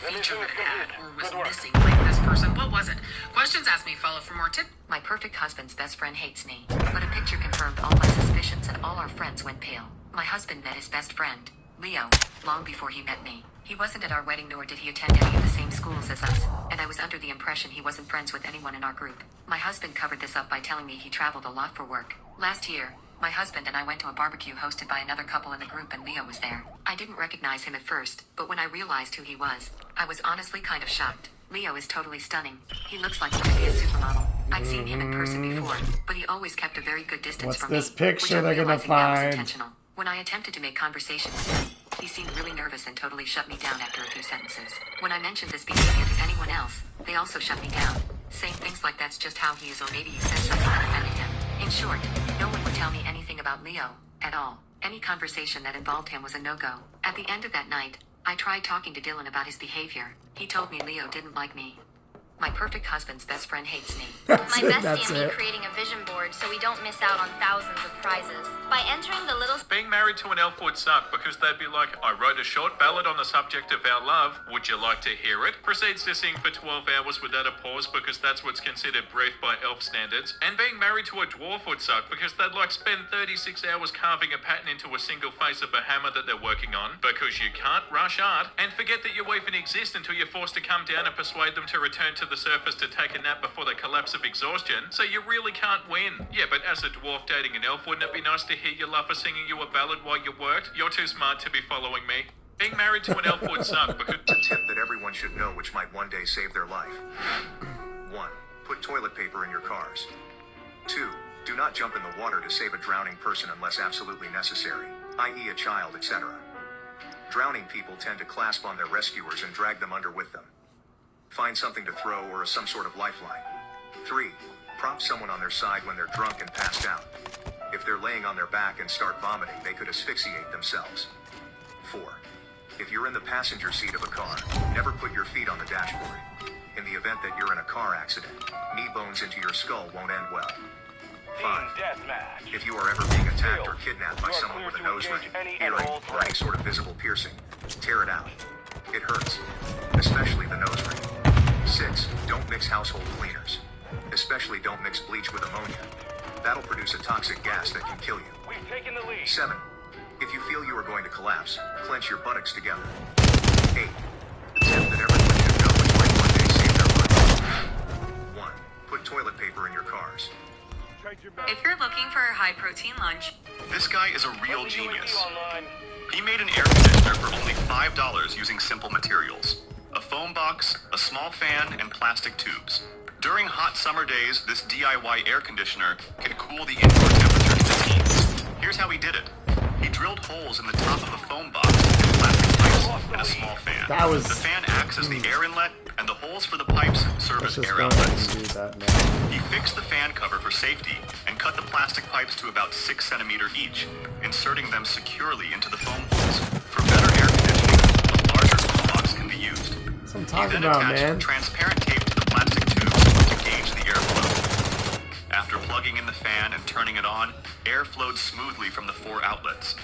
feature that it had or was missing, like this person. What was it? Questions asked me. Follow for more tips. My perfect husband's best friend hates me, but a picture confirmed all my suspicions and all our friends went pale. My husband met his best friend, Leo, long before he met me. He wasn't at our wedding nor did he attend any of the same schools as us, and I was under the impression he wasn't friends with anyone in our group. My husband covered this up by telling me he traveled a lot for work. Last year, my husband and I went to a barbecue hosted by another couple in the group and Leo was there. I didn't recognize him at first, but when I realized who he was, I was honestly kind of shocked. Leo is totally stunning. He looks like he could be a supermodel. I'd seen him in person before, but he always kept a very good distance from me. What's this picture which they're gonna that was find? intentional. When I attempted to make conversation with him, he seemed really nervous and totally shut me down after a few sentences. When I mentioned this behavior to anyone else, they also shut me down, saying things like that's just how he is or maybe he said something that offended him. In short, no one would tell me anything about Leo, at all. Any conversation that involved him was a no-go. At the end of that night, I tried talking to Dylan about his behavior. He told me Leo didn't like me. My perfect husband's best friend hates me. My bestie and me creating a vision board so we don't miss out on thousands of prizes. By entering the little... Being married to an elf would suck because they'd be like, I wrote a short ballad on the subject of our love. Would you like to hear it? Proceeds to sing for 12 hours without a pause because that's what's considered brief by elf standards. And being married to a dwarf would suck because they'd like spend 36 hours carving a pattern into a single face of a hammer that they're working on because you can't rush art and forget that you even exist until you're forced to come down and persuade them to return to the surface to take a nap before the collapse of exhaustion, so you really can't win. Yeah, but as a dwarf dating an elf, wouldn't it be nice to hear your lover singing you a ballad while you worked? You're too smart to be following me. Being married to an elf would suck because... It's a tip that everyone should know which might one day save their life. 1. Put toilet paper in your cars. 2. Do not jump in the water to save a drowning person unless absolutely necessary, i.e. a child, etc. Drowning people tend to clasp on their rescuers and drag them under with them. Find something to throw or some sort of lifeline. 3. Prop someone on their side when they're drunk and passed out. If they're laying on their back and start vomiting, they could asphyxiate themselves. 4. If you're in the passenger seat of a car, never put your feet on the dashboard. In the event that you're in a car accident, knee bones into your skull won't end well. 5. If you are ever being attacked or kidnapped by someone with a nose ring, earring, or any sort of visible piercing, tear it out. It hurts, especially the nose ring. 6. Don't mix household cleaners. Especially don't mix bleach with ammonia. That'll produce a toxic gas that can kill you. 7. If you feel you are going to collapse, clench your buttocks together. 8. The tip that everyone should know which might one day save their life. 1. Put toilet paper in your cars. If you're looking for a high-protein lunch... This guy is a real genius. He made an air conditioner for only $5 using simple materials. A foam box, a small fan, and plastic tubes. During hot summer days, this DIY air conditioner can cool the indoor temperature to the teens. Here's how he did it. He drilled holes in the top of a foam box with plastic pipes and a small fan. The fan acts as the air inlet, and the holes for the pipes serve as air outlets. He fixed the fan cover for safety and cut the plastic pipes to about 6 centimeters each, inserting them securely into the foam holes. For better air conditioning, a larger foam box can be used. That's what I'm He talking then about, attached man. transparent tape to the plastic tubes to gauge the airflow. After plugging in the fan and turning it on, air flowed smoothly from the 4 outlets.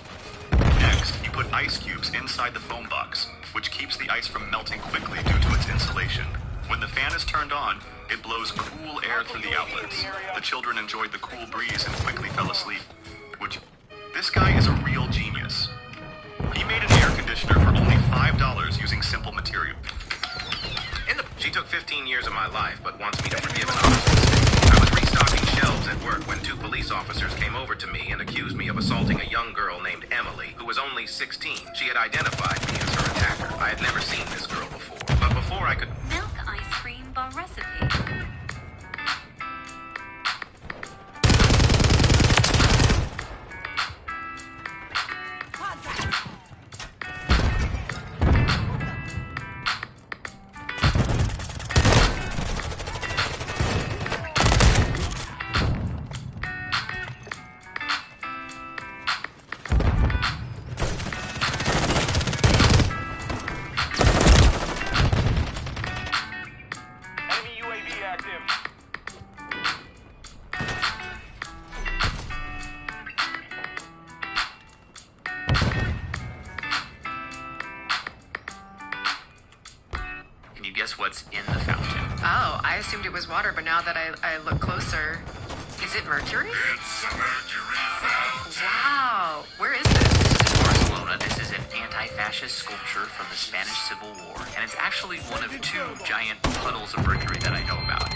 Next, he put ice cubes inside the foam box, which keeps the ice from melting quickly due to its insulation. When the fan is turned on, it blows cool air through the outlets. The children enjoyed the cool breeze and quickly fell asleep. This guy is a real genius. He made an air conditioner for only $5 using simple material. She took 15 years of my life, but wants me to forgive an honest mistake. I was restocking shelves at work when 2 police officers came over to me and accused me of assaulting a young girl named Emily, who was only 16. She had identified me as her attacker. I had never seen this girl before, but before I could... Milk ice cream bar recipe. guess what's in the fountain? Oh, I assumed it was water, but now that I look closer, is it mercury? It's a mercury fountain. Wow. Where is this? This is Barcelona. This is an anti-fascist sculpture from the Spanish Civil War, and it's actually one of two giant puddles of mercury that I know about.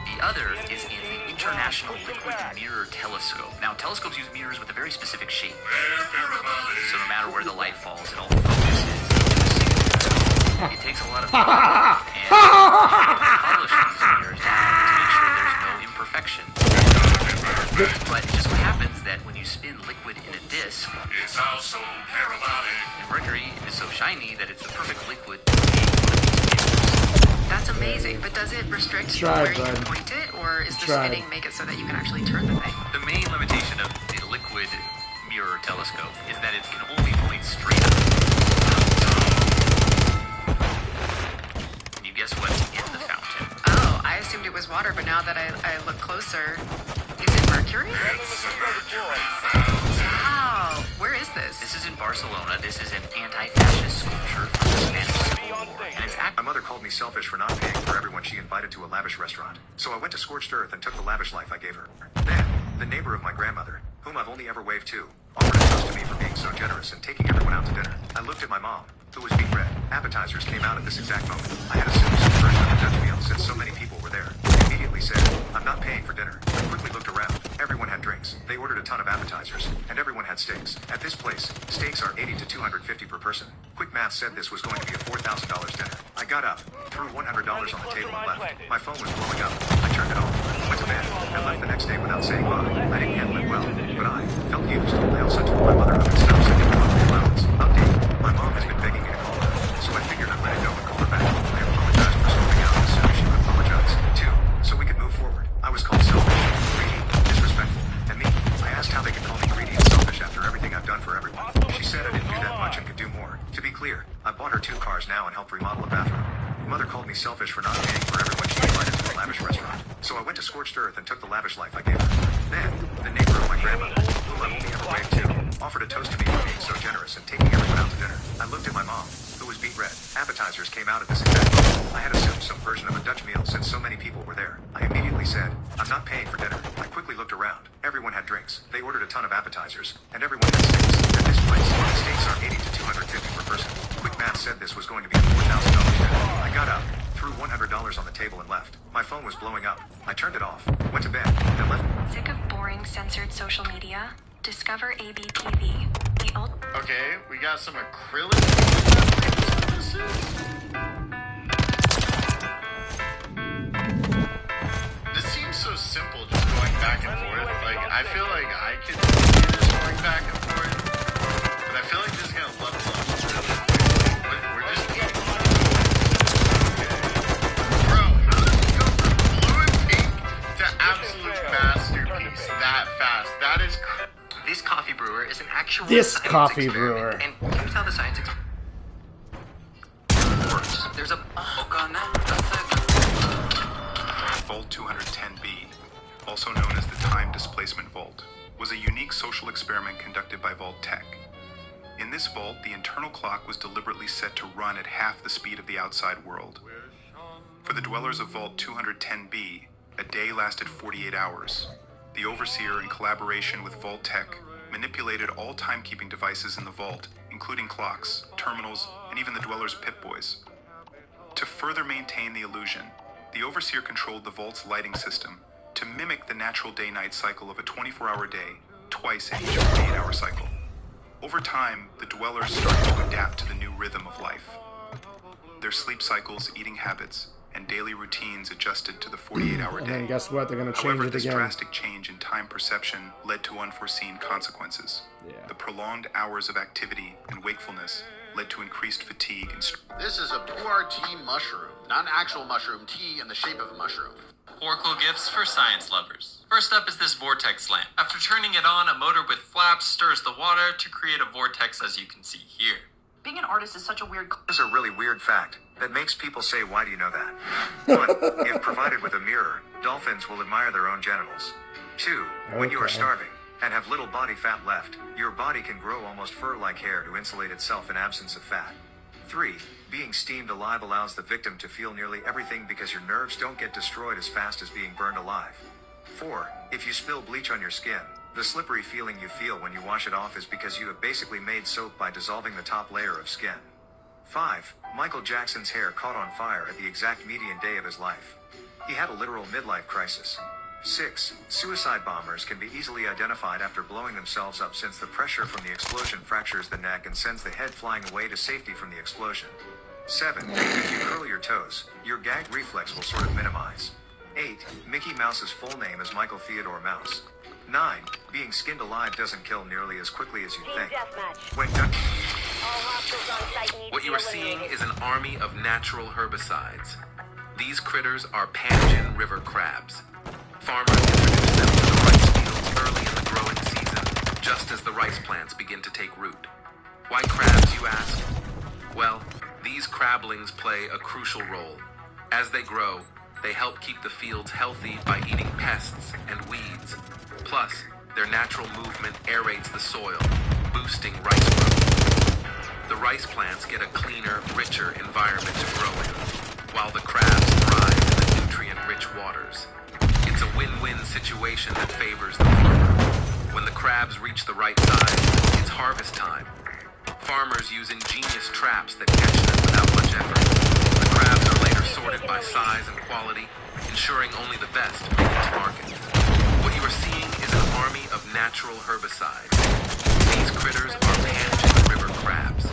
The other is in the International Liquid Mirror Telescope. Now, telescopes use mirrors with a very specific shape. So no matter where the light falls, it all focuses into a single tone. It takes a lot of time and polish these mirrors to make sure there's no imperfection. But it just so happens that when you spin liquid in a disc, it's also parabolic. And mercury is so shiny that it's the perfect liquid to make one of these mirrors. That's amazing, but does it restrict where you can point it, or is the spinning make it so that you can actually turn the thing? The main limitation of the liquid mirror telescope is that it can only point straight up. Can you guess what's in the fountain? Oh, I assumed it was water, but now that I look closer, is it mercury? Wow. Where is this? This is in Barcelona. This is an anti-fascist sculpture from the Spanish Civil War, and it's My mother called me selfish for not paying for everyone she invited to a lavish restaurant. So I went to scorched earth and took the lavish life I gave her. Then, the neighbor of my grandmother, whom I've only ever waved to, offered a toast to me for being so generous and taking everyone out to dinner. I looked at my mom, who was beat red. Appetizers came out at this exact moment. I had assumed some version of a Dutch meal since so many people were there. I immediately said, I'm not paying for dinner. I quickly looked around. Everyone had drinks. They ordered a ton of appetizers, and everyone had steaks. At this place, steaks are $80 to $250 per person. Quick math said this was going to be a $4,000 dinner. I got up, threw $100 on the table and left. My phone was blowing up. I turned it off, went to bed, and left the next day without saying bye. I didn't handle it well, but I felt used. I also told my mother I've been stopped sending her monthly allowance. Update. My mom has been begging me to call her, so I figured I'd let it go and call her back. I apologized for slipping out as soon as she would apologize, too, so we could move forward. I was called selfish, greedy, disrespectful, and mean. I asked how they could call me greedy and selfish after everything I've done for everyone. She said I didn't do that much and could do more. To be clear, I bought her 2 cars now and helped remodel a bathroom. Mother called me selfish for not paying for everyone she invited to a lavish restaurant. So I went to scorched earth and took the lavish life I gave her. Then, the neighbor of my grandmother, whom I've only ever waved to, offered a toast to me for being so generous and taking everyone out to dinner. I looked at my mom, who was beat red. Appetizers came out at this exact moment. I had assumed some version of a Dutch meal since so many people were there. I immediately said, I'm not paying for dinner. I quickly looked around. Everyone had drinks. They ordered a ton of appetizers, and everyone had steaks. At this place, steaks are $80 to $250 per person. Quick math said this was going to be a $4,000 dinner. I got up, threw $100 on the table and left. My phone was blowing up. I turned it off, went to bed, and left. Sick of boring censored social media? Discover ABTV. Okay, we got some acrylic. This seems so simple, just going back and forth. Like, I feel like I could do this going back and forth, but I feel like this is gonna level up really quick. We're just bro, how does it go from blue and pink to absolute masterpiece that fast? That is This coffee brewer is an actual This science coffee experiment. brewer. And here's how the science works. There's a book on that. Vault 210B, also known as the Time Displacement Vault, was a unique social experiment conducted by Vault Tech. In this vault, the internal clock was deliberately set to run at half the speed of the outside world. For the dwellers of Vault 210B, a day lasted 48 hours. The overseer, in collaboration with Vault Tech, manipulated all timekeeping devices in the vault, including clocks, terminals, and even the dwellers' Pip-Boys. To further maintain the illusion, the overseer controlled the vault's lighting system to mimic the natural day-night cycle of a 24-hour day, twice in each 48-hour cycle. Over time, the dwellers started to adapt to the new rhythm of life. Their sleep cycles, eating habits, and daily routines adjusted to the 48-hour And day. then guess what? They're going to change However, it this again. drastic change in time perception led to unforeseen consequences. Yeah. The prolonged hours of activity and wakefulness led to increased fatigue and This is a PRT mushroom, not an actual mushroom, tea in the shape of a mushroom. Oracle gifts for science lovers. First up is this vortex lamp. After turning it on, a motor with flaps stirs the water to create a vortex, as you can see here. Being an artist is such a weird... This is a really weird fact that makes people say, why do you know that? 1. If provided with a mirror, dolphins will admire their own genitals. 2. When you are starving and have little body fat left, your body can grow almost fur-like hair to insulate itself in absence of fat. 3. Being steamed alive allows the victim to feel nearly everything because your nerves don't get destroyed as fast as being burned alive. 4. If you spill bleach on your skin, the slippery feeling you feel when you wash it off is because you have basically made soap by dissolving the top layer of skin. 5. Michael Jackson's hair caught on fire at the exact median day of his life. He had a literal midlife crisis. 6. Suicide bombers can be easily identified after blowing themselves up since the pressure from the explosion fractures the neck and sends the head flying away to safety from the explosion. 7. If you curl your toes, your gag reflex will sort of minimize. 8. Mickey Mouse's full name is Michael Theodore Mouse. 9. Being skinned alive doesn't kill nearly as quickly as you think. When done... What you are seeing is an army of natural herbicides. These critters are Panjin River crabs. Farmers introduce them to the rice fields early in the growing season, just as the rice plants begin to take root. Why crabs, you ask? Well, these crablings play a crucial role. As they grow, they help keep the fields healthy by eating pests and weeds. Plus, their natural movement aerates the soil, boosting rice growth. The rice plants get a cleaner, richer environment to grow in, while the crabs thrive in the nutrient-rich waters. It's a win-win situation that favors the farmer. When the crabs reach the right size, it's harvest time. Farmers use ingenious traps that catch them without much effort. The crabs are later sorted by size and quality, ensuring only the best make it to market. What you are seeing is an army of natural herbicides. These critters are Panjin River crabs.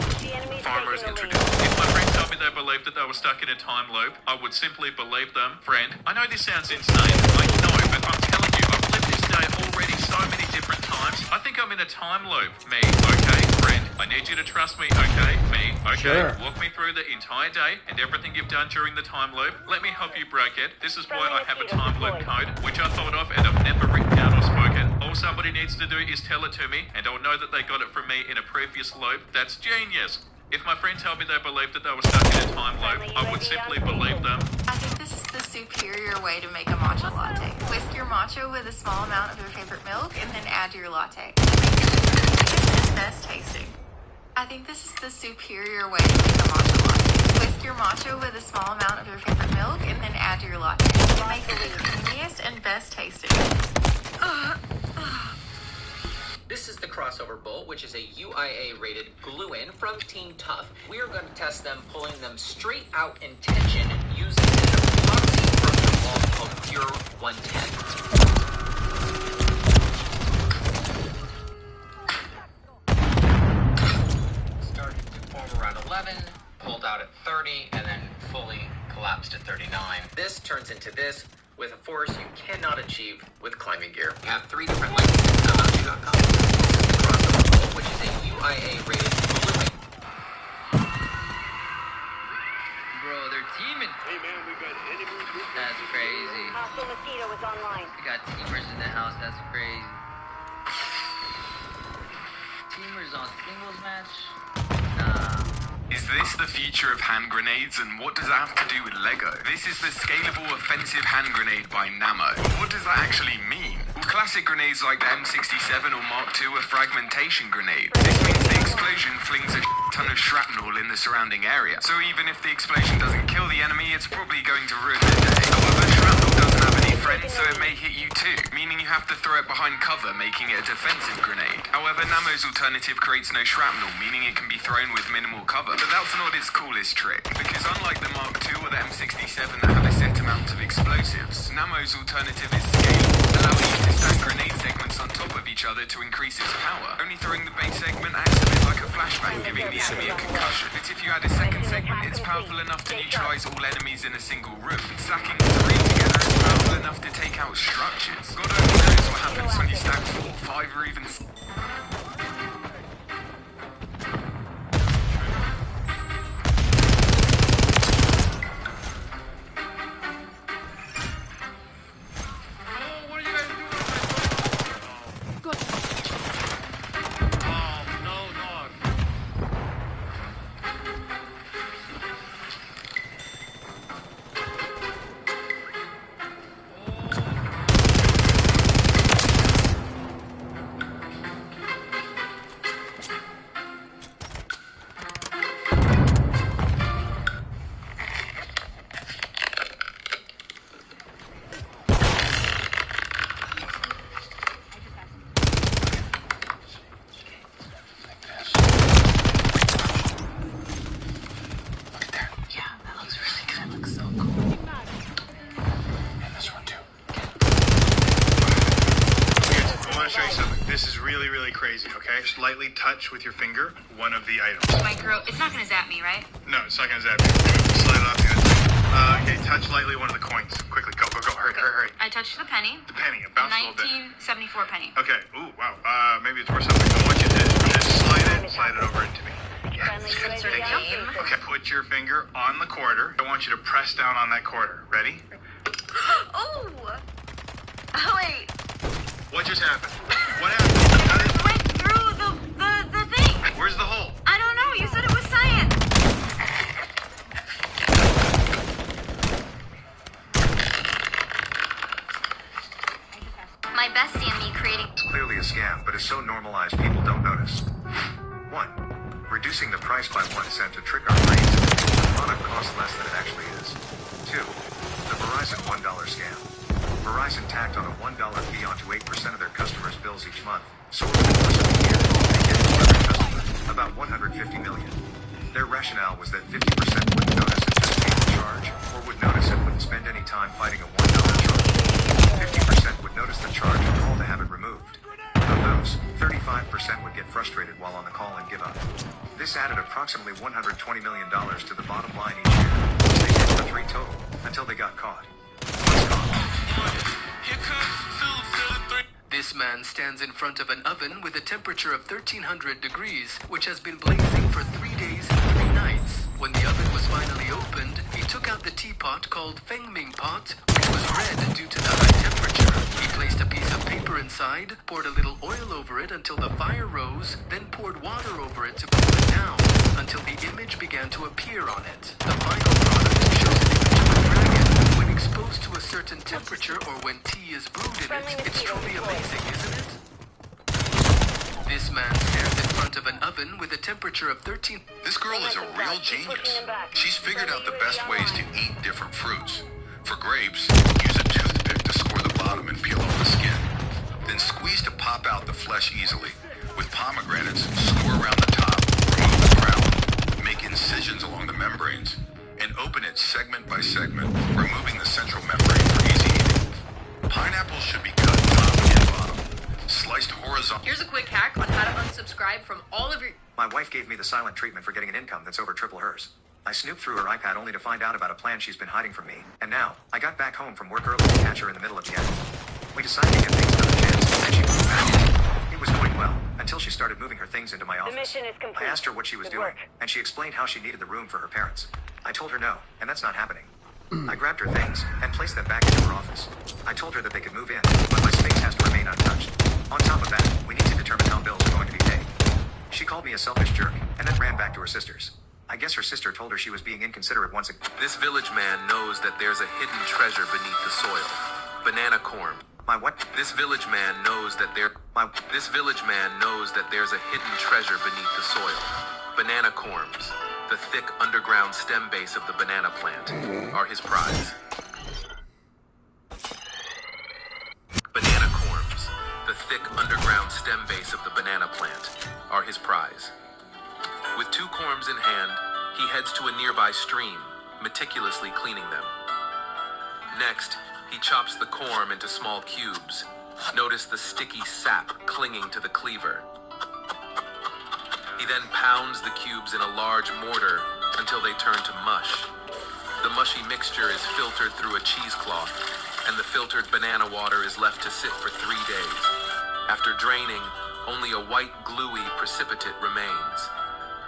Farmers introduce... If my friends tell me they believed that they were stuck in a time loop, I would simply believe them. Friend, I know this sounds insane. I know, but I'm telling you, I've lived this day already so many different times. I think I'm in a time loop. Me, okay? Friend, I need you to trust me, okay? Me, okay? Sure. Walk me through the entire day and everything you've done during the time loop. Let me help you break it. This is why I have a time loop code, which I thought of and I've never written down or spoken. All somebody needs to do is tell it to me, and I'll know that they got it from me in a previous loop. That's genius. If my friend told me they believed that they were stuck in a time loop, I would simply believe them. I think this is the superior way to make a matcha latte. Whisk your matcha with a small amount of your favorite milk and then add your latte. It's best tasting. I think this is the superior way to make a matcha latte. Whisk your matcha with a small amount of your favorite milk and then add your latte. It makes it the creamiest and best tasting. This is the Crossover Bolt, which is a UIA-rated glue-in from Team Tough. We are going to test them, pulling them straight out in tension using an epoxy frozen wall called Pure 110. Started to form around 11, pulled out at 30, and then fully collapsed at 39. This turns into this with a force you cannot achieve with climbing gear. We have 3 different licenses on Mountain.com. The Crossover Bolt, which is a UIA-rated glue-in. Bro, they're teaming. Hey man, we got enemies. That's crazy. Hostile Mosquito is online. We got teamers in the house. That's crazy. Teamers on singles match? Nah. Is this the future of hand grenades, and what does that have to do with Lego? This is the Scalable Offensive Hand Grenade by Nammo. But what does that actually mean? Well, classic grenades like the M67 or Mark II are fragmentation grenades. This means the explosion flings a ton of shrapnel in the surrounding area. So even if the explosion doesn't kill the enemy, it's probably going to ruin their day. However, shrapnel doesn't have any friends, so it may hit you too, meaning you have to throw it behind cover, making it a defensive grenade. However, Nammo's alternative creates no shrapnel, meaning it can be thrown with minimal cover. But that's not its coolest trick, because unlike the Mark II or the M67 that have a set amount of explosives, Nammo's alternative is scalable, allowing you to stack grenade segments on top of each other to increase its power. Only throwing the base segment acts a bit like a flashbang, giving the enemy a concussion. But if you add a second segment, it's powerful enough to neutralize all enemies in a single room. Stacking 3 together is powerful enough to take out structures. God only knows what happens when you stack 4, 5, or even... just lightly touch with your finger one of the items. It's not gonna zap me, right? No, it's not gonna zap you. Slide it off the other side. Okay, touch lightly one of the coins. Quickly, go. Hurry. I touched the penny. The penny, it bounced a little bit. 1974 penny. Okay, ooh, wow. Maybe it's worth something. I want you to just slide it over into me. Yes. Okay, put your finger on the quarter. I want you to press down on that quarter. Ready? Oh, wait. What just happened? What happened? It went through the thing. Where's the hole? I don't know. You said it was science. My bestie and me creating... It's clearly a scam, but is so normalized people don't notice. 1. Reducing the price by 1 cent to trick our brains into thinking the product costs less than it actually is. 2. The Verizon $1 scam. Verizon tacked on a $1 fee onto 8% of their customers' bills each month, so over the course of a year, they get to every customer about 150 million. Their rationale was that 50% wouldn't notice and just pay the charge, or would notice and wouldn't spend any time fighting a $1 charge. 50% would notice the charge and call to have it removed. Of those, 35% would get frustrated while on the call and give up. This added approximately $120 million to the bottom line each year, which they did for 3 total, until they got caught. This man stands in front of an oven with a temperature of 1300 degrees, which has been blazing for 3 days and 3 nights. When the oven was finally opened, he took out the teapot called Fengming pot, which was red due to the high temperature. He placed a piece of paper inside, poured a little oil over it until the fire rose, then poured water over it to cool it down, until the image began to appear on it. The final product shows an image of a dragon. When exposed to a certain temperature or when tea is brewed in it, it's truly amazing, isn't it? This man stands in front of an oven with a temperature of 13... This girl is a real genius. She's figured out the best ways to eat different fruits. For grapes, use a toothpick to score the bottom and peel off the skin. Then squeeze to pop out the flesh easily. With pomegranates, score around the top, remove the crown, make incisions along the membranes, and open it segment by segment, removing the central membrane for easy eating. Pineapples should be cut top and bottom, sliced horizontal. Here's a quick hack on how to unsubscribe from all of your... My wife gave me the silent treatment for getting an income that's over triple hers. I snooped through her iPad only to find out about a plan she's been hiding from me, and now, I got back home from work early to catch her in the middle of the act. We decided to give things another chance, and she moved back. It was going well, until she started moving her things into my office. The mission is complete. I asked her what she was doing, and she explained how she needed the room for her parents. I told her no, and that's not happening. I grabbed her things, and placed them back into her office. I told her that they could move in, but my space has to remain untouched. On top of that, we need to determine how bills are going to be paid. She called me a selfish jerk, and then ran back to her sister's. I guess her sister told her she was being inconsiderate once again. This village man knows that there's a hidden treasure beneath the soil. Banana corn. My what? This village man knows that there's a hidden treasure beneath the soil. Banana corms, the thick underground stem base of the banana plant, are his prize. Banana corms, the thick underground stem base of the banana plant, are his prize. With 2 corms in hand, he heads to a nearby stream, meticulously cleaning them. Next, he chops the corm into small cubes. Notice the sticky sap clinging to the cleaver. He then pounds the cubes in a large mortar until they turn to mush. The mushy mixture is filtered through a cheesecloth, and the filtered banana water is left to sit for 3 days. After draining, only a white gluey precipitate remains.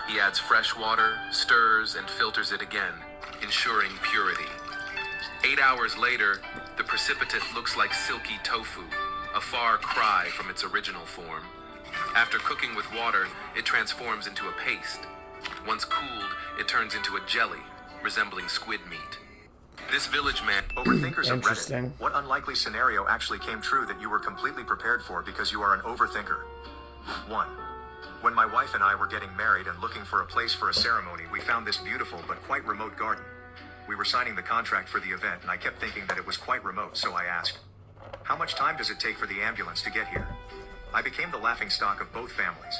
He adds fresh water, stirs, and filters it again, ensuring purity. 8 hours later, the precipitate looks like silky tofu, a far cry from its original form. After cooking with water, it transforms into a paste. Once cooled, it turns into a jelly, resembling squid meat. This village man... Overthinkers of Reddit. What unlikely scenario actually came true that you were completely prepared for because you are an overthinker? 1. When my wife and I were getting married and looking for a place for a ceremony, we found this beautiful but quite remote garden. We were signing the contract for the event, and I kept thinking that it was quite remote, so I asked, "How much time does it take for the ambulance to get here?" I became the laughingstock of both families.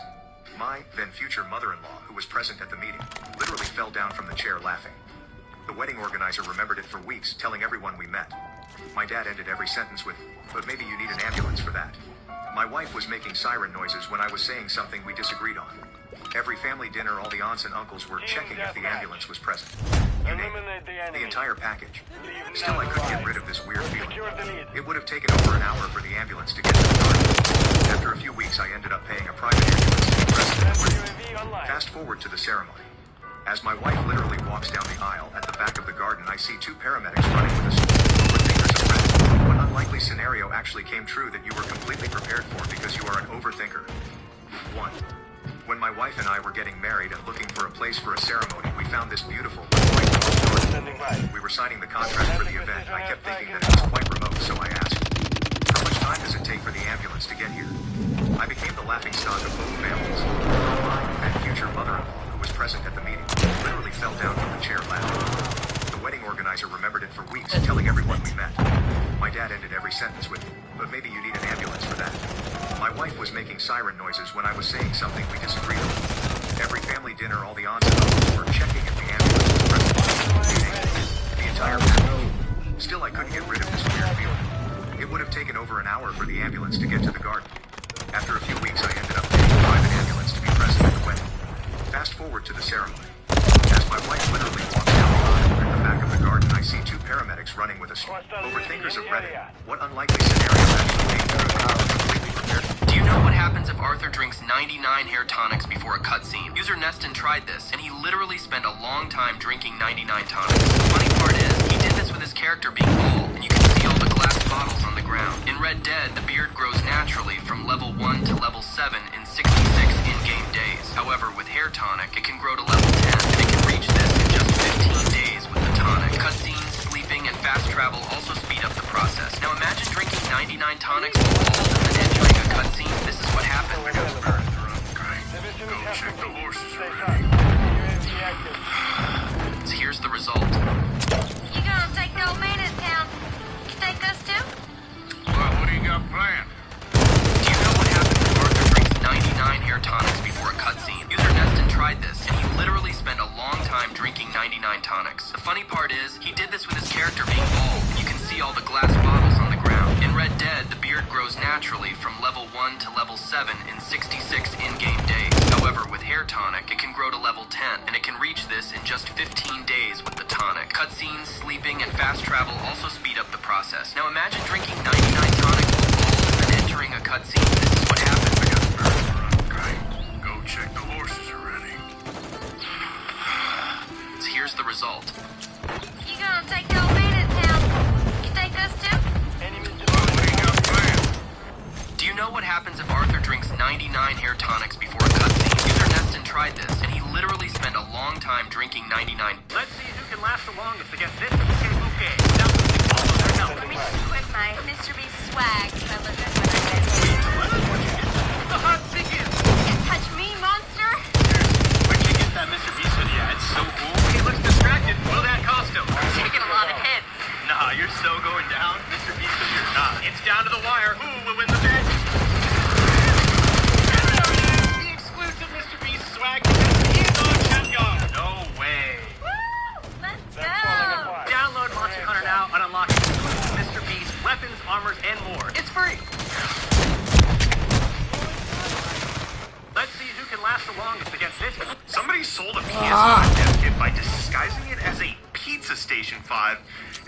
My, then future mother-in-law, who was present at the meeting, literally fell down from the chair laughing. The wedding organizer remembered it for weeks, telling everyone we met. My dad ended every sentence with, "But maybe you need an ambulance for that." My wife was making siren noises when I was saying something we disagreed on. Every family dinner, all the aunts and uncles were checking if the ambulance was present. You name it. The entire package. Still, I couldn't get rid of this weird feeling. It would have taken over an hour for the ambulance to get to the garden. After a few weeks, I ended up paying a private ambulance to be present at the wedding. Fast forward to the ceremony. As my wife literally walks down the aisle, at the back of the garden, I see 2 paramedics running with a sword over fingers of red. What unlikely scenario actually came true that you were completely prepared for because you are an overthinker? 1. When my wife and I were getting married and looking for a place for a ceremony, we found this beautiful but quite remote garden. We were signing the contract for the event. I kept thinking that it was quite remote, so I asked, how much time does it take for the ambulance to get here? I became the laughing stock of both families. Mine and future mother-in-law, who was present at the meeting, literally fell down from the chair laughing. The wedding organizer remembered it for weeks, telling everyone we met. My dad ended every sentence with, but maybe you need an ambulance for that. My wife was making siren noises when I was saying something we disagreed on. Every family dinner, all the aunts and uncles were checking if the ambulance was present. The entire family. Still, I couldn't get rid of this weird feeling. It would have taken over an hour for the ambulance to get to the garden. After a few weeks, I ended up paying a private ambulance to be present at the wedding. Fast forward to the ceremony. As my wife literally walks down the aisle at the back of the garden, I see 2 paramedics running with a sword. Overthinkers of Reddit. What unlikely scenario actually came true? Completely prepared. Do you know what happens if Arthur drinks 99 hair tonics before a cutscene? User Neston tried this, and he literally spent a long time drinking 99 tonics. The funny part is, he did this with his character being bald, and you can see all the glass bottles on the ground. In Red Dead, the beard grows naturally from level 1 to level 7 in 66 in-game days. However, with hair tonic, it can grow to level 10, and it can reach this in just 15 days with the tonic. Cutscenes, sleeping, and fast travel also speed up the process. Now imagine drinking 99 tonics while bald and then entering a cutscene. This is what happened. Go check the horses already. So here's the result. You gonna take the old man in town? You take us too? Well, what do you got planned? Do you know what happens if Arthur drinks 99 hair tonics before a cutscene? User Neston tried this, and he literally spent a long time drinking 99 tonics. The funny part is, he did this with his character being bald, and you can see all the glass bottles on the ground. In Red Dead, the beard grows naturally from level 1 to level 7 in 66 in-game days. However, with hair tonic, it can grow to level 10, and it can reach this in just 15 days with the tonic. Cutscenes, sleeping, and fast travel also speed up the process. Now imagine drinking 99 tonic while bald and then entering a cutscene. This is what happens. Go check the horses already. So here's the result. You gonna take the old man in town? You take us too? Do you know what happens if Arthur drinks 99 hair tonics before a cutscene? User Neston tried this, and he literally spent a long time drinking 99. Let's see who can last the longest against this bouquet. Now, follow their number. Let me with my Mr. Beast swag, so I look good when The hunt begins. touch me, monster! Where'd you get that Mr. Beast hoodie? Yeah, it's so cool. He looks distracted. Will that costume? Taking a lot of hits. Nah, you're so going down, Mr. Beast, or you're not. It's down to the wire. Who will win the bet? The exclusive Mr. Beast swag is on champion. No way. Woo! Let's go! Download Monster Hunter now and unlock exclusive Mr. Beast weapons, armors, and more. It's free. Let's see who can last the longest against this. Somebody sold a PS5 dev kit by disguising it as a Pizza Station 5,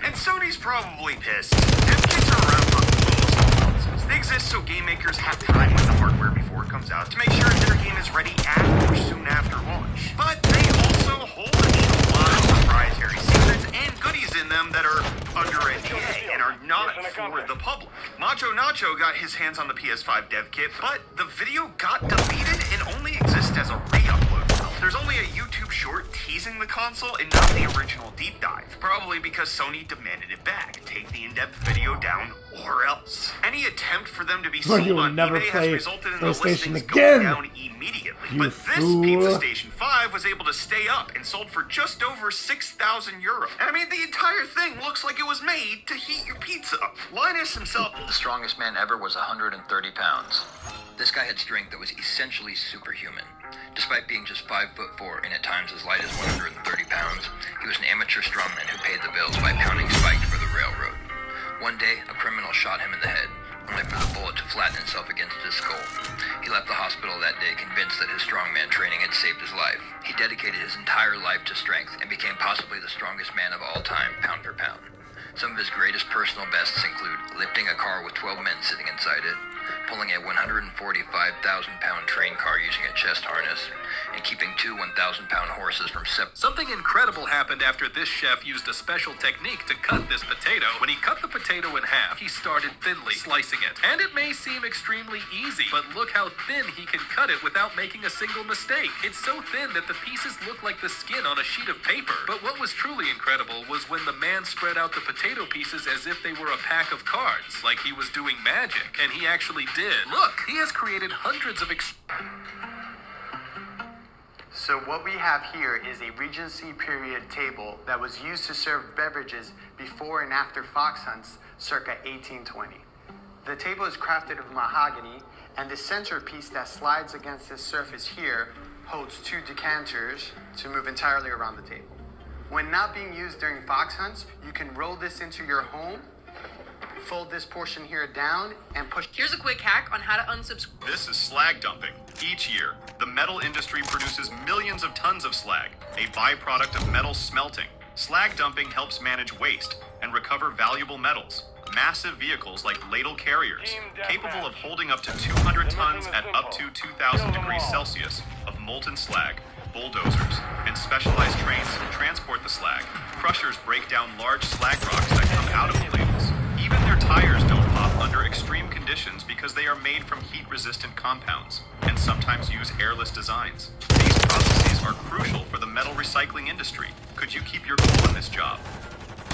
and Sony's probably pissed. Dev kits are around for almost all consoles. They exist so game makers have time with the hardware before it comes out to make sure their game is ready at or soon after launch. But they also hold a lot of proprietary secrets and goodies in them that are under NDA and are not for the public. Macho Nacho got his hands on the PS5 dev kit, but the video got deleted and only exists as a re-upload. There's only a YouTube short teasing the console and not the original deep dive, probably because Sony demanded it back. Take the in-depth video down or else. Any attempt for them to be sold on eBay has resulted in the listings going down immediately. But this Pizza Station 5 was able to stay up and sold for just over 6,000 euros. And I mean, the entire thing looks like it was made to heat your pizza. Linus himself... The strongest man ever was 130 pounds. This guy had strength that was essentially superhuman. Despite being just 5'4" and at times as light as 130 pounds, he was an amateur strongman who paid the bills by pounding spikes for the railroad. One day, a criminal shot him in the head. only for the bullet to flatten itself against his skull. He left the hospital that day convinced that his strongman training had saved his life. He dedicated his entire life to strength and became possibly the strongest man of all time, pound for pound. Some of his greatest personal bests include lifting a car with 12 men sitting inside it, pulling a 145,000-pound train car using a chest harness, and keeping two 1,000-pound horses from Something incredible happened after this chef used a special technique to cut this potato. When he cut the potato in half, he started thinly slicing it. And it may seem extremely easy, but look how thin he can cut it without making a single mistake. It's so thin that the pieces look like the skin on a sheet of paper. But what was truly incredible was when the man spread out the potato pieces as if they were a pack of cards, like he was doing magic. And he actually did. Look, he has created hundreds of So what we have here is a Regency period table that was used to serve beverages before and after fox hunts circa 1820. The table is crafted of mahogany, and the centerpiece that slides against this surface here holds two decanters to move entirely around the table. When not being used during fox hunts, you can roll this into your home, fold this portion here down, and push. Here's a quick hack on how to unsubscribe. This is slag dumping. Each year, the metal industry produces millions of tons of slag, a byproduct of metal smelting. Slag dumping helps manage waste and recover valuable metals. Massive vehicles like ladle carriers, capable of holding up to 200 tons at up to 2,000 degrees Celsius of molten slag, bulldozers, and specialized trains transport the slag. Crushers break down large slag rocks that come out of the ladles. Even their tires don't pop under extreme conditions because they are made from heat-resistant compounds and sometimes use airless designs. These processes are crucial for the metal recycling industry. Could you keep your cool in this job?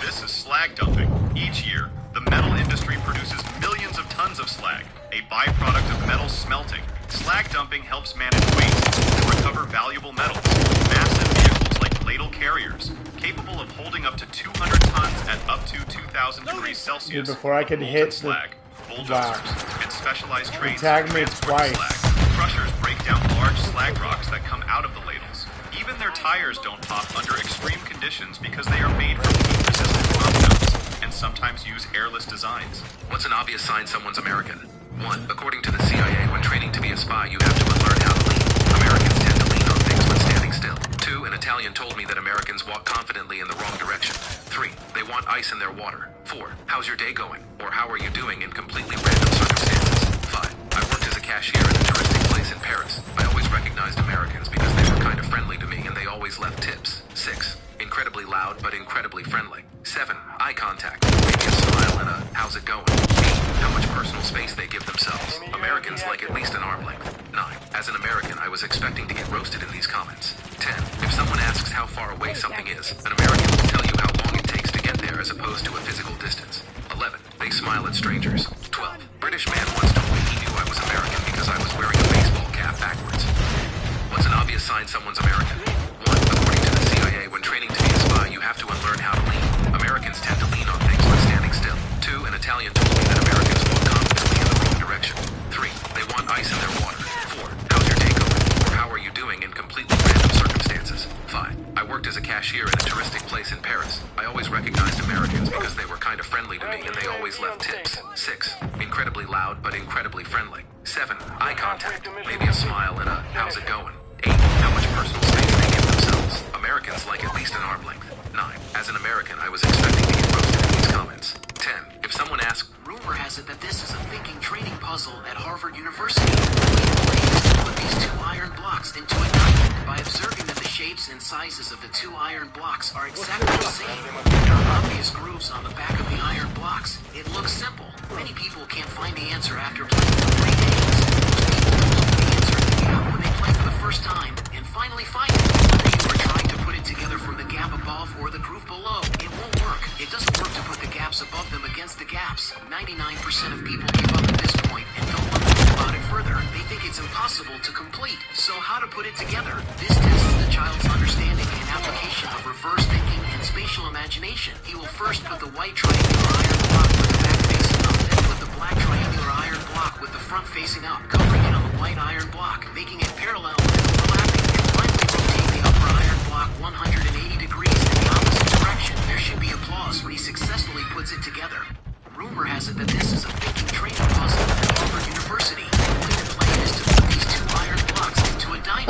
This is slag dumping. Each year, the metal industry produces millions of tons of slag, a byproduct of metal smelting. Slag dumping helps manage waste and recover valuable metals. Massive vehicles like ladle carriers, capable of holding up to 200 tons at up to 2,000 degrees Celsius. Dude, before I can hit slag, bulldozers, wow. and specialized trains Tag me transport twice. slag. Crushers break down large slag rocks that come out of the ladles. Even their tires don't pop under extreme conditions because they are made from heat-resistant compounds and sometimes use airless designs. What's an obvious sign someone's American? 1. According to the CIA, when training to be a spy, you have to unlearn how to lean. Americans tend to lean on things when standing still. 2. An Italian told me that Americans walk confidently in the wrong direction. 3. They want ice in their water. 4. How's your day going? Or how are you doing in completely random circumstances? 5. I worked as a cashier in a touristic place in Paris. I always recognized Americans because they were kind of friendly to me and they always left tips. 6. Incredibly loud but incredibly friendly. 7. Eye contact. Maybe a smile and a how's it going? 8. How much personal space they give themselves. Americans like at least an arm length. 9. As an American, I was expecting to get roasted in these comments. 10. If someone asks how far away something is, an American will tell you how long it takes to get there as opposed to a physical distance. 11. They smile at strangers. 12. British man once told me he knew I was American because I was wearing a baseball cap backwards. What's an obvious sign someone's American? 1. According to the CIA, when training to be a spy, you have to unlearn how to lean. Americans tend to lean on things when standing still. 2. An Italian told me that Americans walk confidently in the wrong direction. 3. They want ice in their water. 4. How's your day going? Or how are you doing in completely random circumstances? 5. I worked as a cashier in a touristic place in Paris. I always recognized Americans because they were kind of friendly to me and they always left tips. 6. Incredibly loud but incredibly friendly. 7. Eye contact. Maybe a smile and a how's it going? 8. How much personal space they give themselves. Americans like at least an arm length. 9. As an American, I was expecting to get roasted in these comments. 10. If someone asks, rumor has it that this is a thinking training puzzle at Harvard University. The way is to put these two iron blocks into a diamond. By observing that the shapes and sizes of the two iron blocks are exactly the same, there are obvious grooves on the back of the iron blocks. It looks simple. Many people can't find the answer after playing for 3 days. Most people look the answer in the gap when they play for the first time and finally find it. Whether you are trying to put it together from the gap above or the groove below, it won't work. It doesn't work to put the gaps above them against the gaps. 99% of people give up at this point and don't want to think about it further. They think it's impossible to complete. So how to put it together? This tests the child's understanding and application of reverse thinking and spatial imagination. He will first put the white triangular iron block with the back facing up, then put the black triangular iron block with the front facing up, covering it on the white iron block, making it parallel and overlapping, and finally rotate the upper iron block 180 degrees in the opposite direction. There should be applause when he successfully puts it together. Rumor has it that this is a thinking training puzzle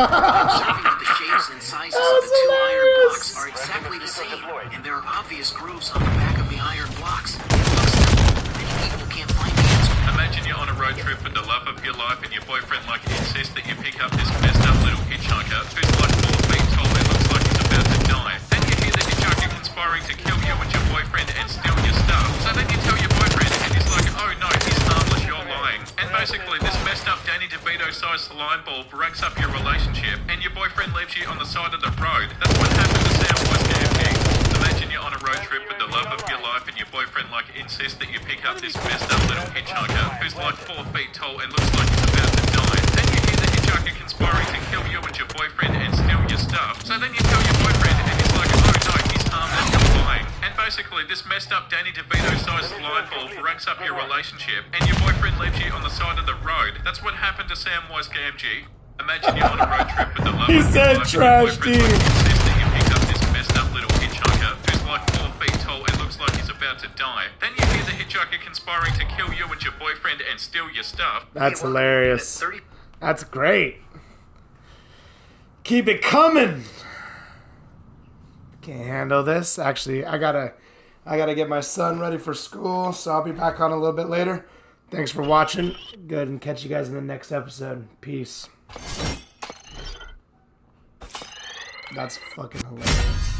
Observing that the shapes and sizes of the two iron blocks are exactly the same, and there are obvious grooves on the back of the iron blocks. It looks simple. Many people can't find the answer. Imagine you're on a road trip with the love of your life and your boyfriend like insists that you pick up this messed up little hitchhiker who's like 4 feet tall and looks like he's about to die. Then you hear the hitchhiker conspiring to kill you and your boyfriend and steal your stuff. So then you tell your boyfriend and he's like, oh no, he's harmless, you're lying. And basically this messed up Danny DeVito-sized slime ball breaks up your relationship and your boyfriend leaves you on the side of the road. That's what happened to Samwise Gamgee. Imagine you're on a road trip with the love of your life and your boyfriend like insists that you pick up this messed up little hitchhiker who's like 4 feet tall and looks like he's about to die. Then you hear the hitchhiker conspiring to kill you and your boyfriend and steal your stuff. So then you tell your boyfriend and he's like, oh no, he's harmless, you're lying. And basically this messed up Danny DeVito-sized slime ball breaks up your relationship and your boyfriend leaves you on the side of the road. That's what happened to Samwise Gamgee. Imagine you're on a road trip with the love of your life and your boyfriend like insists that you pick up this messed up little hitchhiker who's like 4 feet tall and looks like he's about to die. Then you hear the hitchhiker conspiring to kill you and your boyfriend and steal your stuff. That's hilarious. That's great. Keep it coming. Can't handle this. Actually, I gotta get my son ready for school, so I'll be back on a little bit later. Thanks for watching. Good, and catch you guys in the next episode. Peace. That's fucking hilarious.